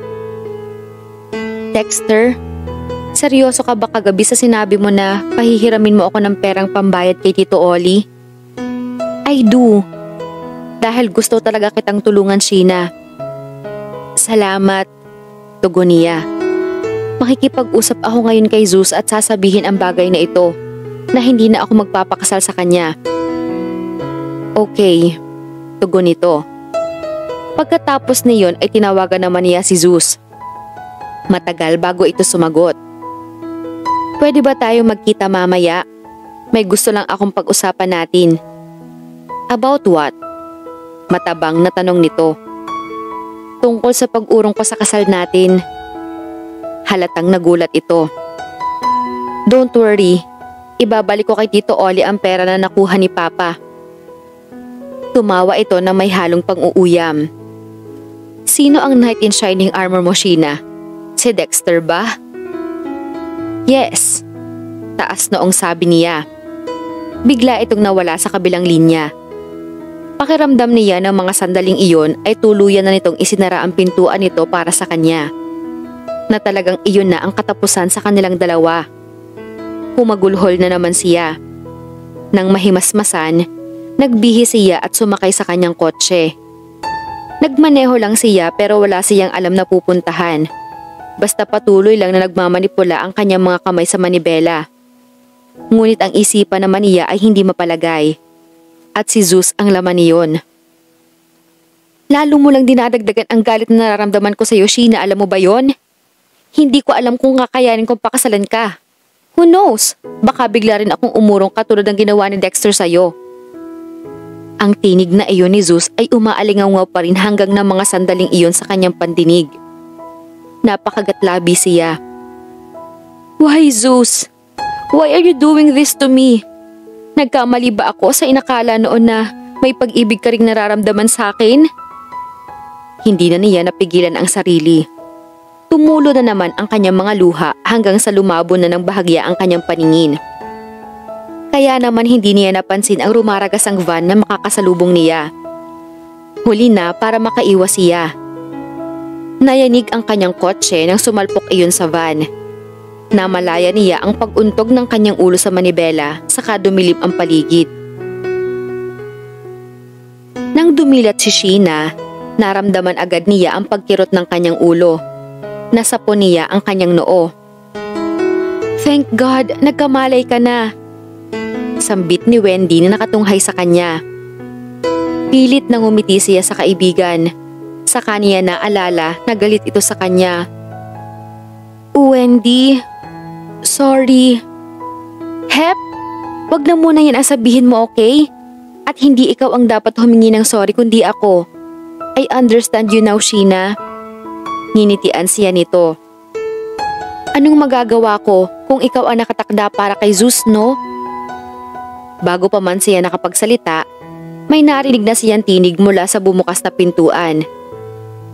"Dexter, seryoso ka ba kagabi sa sinabi mo na pahihiramin mo ako ng perang pambayad kay Tito Oli?" "I do. Dahil gusto talaga kitang tulungan, Sheena. Salamat, tugon niya. Makikipag-usap ako ngayon kay Zeus at sasabihin ang bagay na ito, na hindi na ako magpapakasal sa kanya. Okay, tugon nito. Pagkatapos niyon ay tinawagan naman niya si Zeus. Matagal bago ito sumagot. Pwede ba tayo magkita mamaya? May gusto lang akong pag-usapan natin. About what? Matabang na tanong nito. Tungkol sa pag-urong ko sa kasal natin. Halatang nagulat ito. Don't worry, ibabalik ko kay Tito Oli ang pera na nakuha ni Papa. Tumawa ito na may halong pang-uuyam. Sino ang knight in shining armor mo, Sheena? Si Dexter ba? Yes. Taas noong sabi niya. Bigla itong nawala sa kabilang linya. Pakiramdam niya ng mga sandaling iyon ay tuluyan na nitong isinara ang pintuan nito para sa kanya. Na talagang iyon na ang katapusan sa kanilang dalawa. Humagulhol na naman siya. Nang mahimasmasan, nagbihis siya at sumakay sa kanyang kotse. Nagmaneho lang siya pero wala siyang alam na pupuntahan. Basta patuloy lang na nagmamanipula ang kanyang mga kamay sa manibela. Ngunit ang isipan naman niya ay hindi mapalagay. At si Zeus ang laman niyon. Lalo mo lang dinadagdagan ang galit na nararamdaman ko sa iyo, Sheena, alam mo ba yon? Hindi ko alam kung kakayanin kong pakasalan ka. Who knows? Baka bigla rin akong umurong katulad ng ginawa ni Dexter sa iyo. Ang tinig na iyon ni Zeus ay umaalingaw pa rin hanggang na mga sandaling iyon sa kanyang pandinig. Napakagatlabi siya. Why, Zeus? Why are you doing this to me? Nagkamali ba ako sa inakala noon na may pag-ibig ka ring nararamdaman sa akin? Hindi na niya napigilan ang sarili. Tumulo na naman ang kanyang mga luha hanggang sa lumabo na ng bahagya ang kanyang paningin. Kaya naman hindi niya napansin ang rumaragas ang van na makakasalubong niya. Huli na para makaiwas siya. Nayanig ang kanyang kotse nang sumalpok iyon sa van. Namalaya niya ang pag-untog ng kanyang ulo sa manibela saka dumilim ang paligid. Nang dumilat si Sheena, naramdaman agad niya ang pagkirot ng kanyang ulo. Nasapon niya ang kanyang noo. Thank God, nagkamalay ka na. Sambit ni Wendy na nakatunghay sa kanya. Pilit nang umiti siya sa kaibigan. Saka niya naalala na galit ito sa kanya. Wendy, sorry. Hep, wag na muna yan ang sabihin mo, okay? At hindi ikaw ang dapat humingi ng sorry kundi ako. I understand you now, Sheena. Nginitian siya nito. Anong magagawa ko kung ikaw ang nakatakda para kay Zeus, no? Bago pa man siya nakapagsalita, may narinig na siyang tinig mula sa bumukas na pintuan.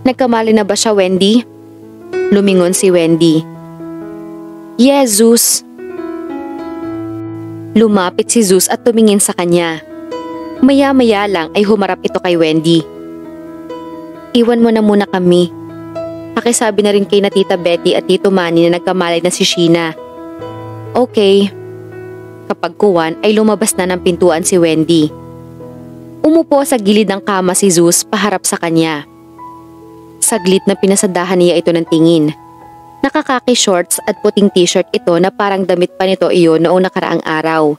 Nagkamali na ba siya, Wendy? Lumingon si Wendy. Yes, Zeus. Lumapit si Zeus at tumingin sa kanya. Maya-maya lang ay humarap ito kay Wendy. Iwan mo na muna kami. Pakisabi na rin kay na Tita Betty at Tito Manny na nagkamalay na si Sheena. Okay. Kapag kuwan ay lumabas na ng pintuan si Wendy. Umupo sa gilid ng kama si Zeus paharap sa kanya. Saglit na pinasadahan niya ito ng tingin. Nakakaki shorts at puting t-shirt ito na parang damit pa nito iyon noong nakaraang araw.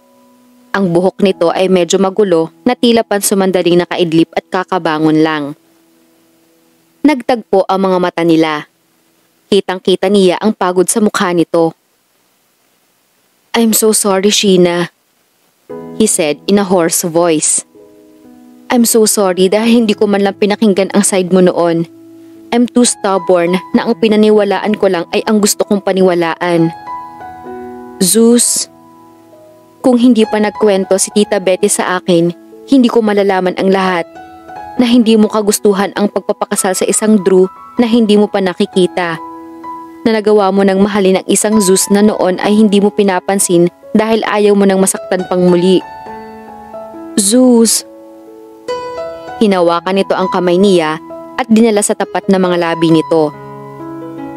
Ang buhok nito ay medyo magulo na tila pansumandaling nakaidlip at kakabangon lang. Nagtagpo ang mga mata nila. Kitang-kita niya ang pagod sa mukha nito. I'm so sorry, Sheena, he said in a hoarse voice. I'm so sorry dahil hindi ko man lang pinakinggan ang side mo noon. I'm too stubborn na ang pinaniwalaan ko lang ay ang gusto kong paniwalaan. Zeus, kung hindi pa nagkwento si Tita Betty sa akin, hindi ko malalaman ang lahat. Na hindi mo kagustuhan ang pagpapakasal sa isang Drew na hindi mo pa nakikita. Na nagawa mo ng mahalin ang isang Zeus na noon ay hindi mo pinapansin dahil ayaw mo nang masaktan pang muli. Zeus. Hinawakan nito ang kamay niya at dinala sa tapat na mga labi nito.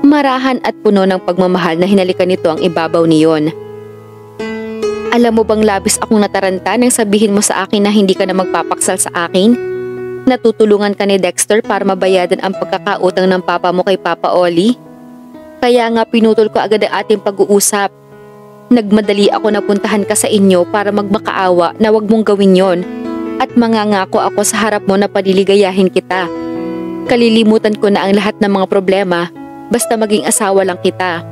Marahan at puno ng pagmamahal na hinalikan nito ang ibabaw niyon. Alam mo bang labis akong nataranta nang sabihin mo sa akin na hindi ka na magpapaksal sa akin? Natutulungan ka ni Dexter para mabayadan ang pagkakautang ng papa mo kay Papa Oli? Kaya nga pinutol ko agad ang ating pag-uusap. Nagmadali ako na puntahan ka sa inyo para magmakaawa na wag mong gawin yon. At mangangako ako sa harap mo na paliligayahin kita. Kalilimutan ko na ang lahat ng mga problema basta maging asawa lang kita.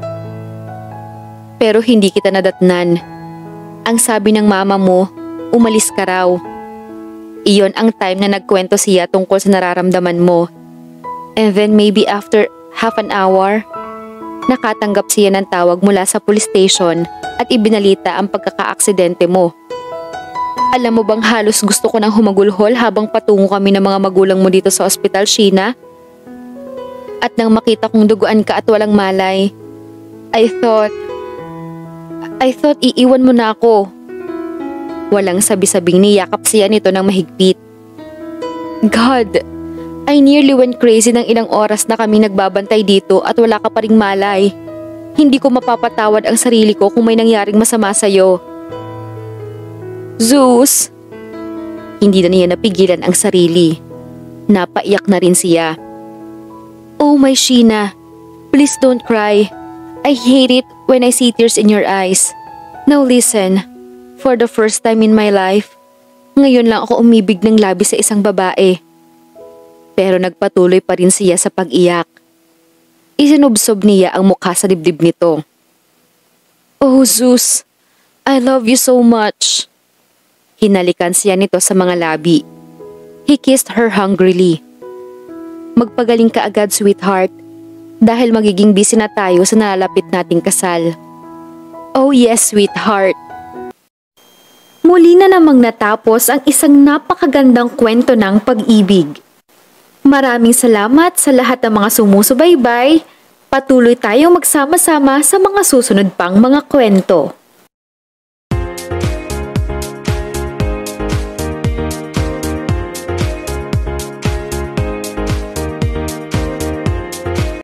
Pero hindi kita nadatnan. Ang sabi ng mama mo, umalis ka raw. Iyon ang time na nagkwento siya tungkol sa nararamdaman mo. And then maybe after half an hour, nakatanggap siya ng tawag mula sa police station at ibinalita ang pagkakaaksidente mo. Alam mo bang halos gusto ko nang humagulhol habang patungo kami ng mga magulang mo dito sa ospital, Sheena? At nang makita kong duguan ka at walang malay, I thought iiwan mo na ako. Walang sabi-sabing niyakap siya nito ng mahigpit. God, I nearly went crazy ng ilang oras na kami nagbabantay dito at wala ka pa ring malay. Hindi ko mapapatawad ang sarili ko kung may nangyaring masama sa'yo. Zeus! Hindi na niya napigilan ang sarili. Napaiyak na rin siya. Oh my Sheena, please don't cry. I hate it when I see tears in your eyes. Now listen. For the first time in my life, ngayon lang ako umibig ng labis sa isang babae. Pero nagpatuloy pa rin siya sa pag-iyak. Isinubsob niya ang mukha sa dibdib nito. Oh Zeus, I love you so much. Hinalikan siya nito sa mga labi. He kissed her hungrily. Magpagaling ka agad, sweetheart, dahil magiging busy na tayo sa nalalapit nating kasal. Oh yes, sweetheart. Muli na namang natapos ang isang napakagandang kwento ng pag-ibig. Maraming salamat sa lahat ng mga sumusubaybay. Patuloy tayong magsama-sama sa mga susunod pang mga kwento.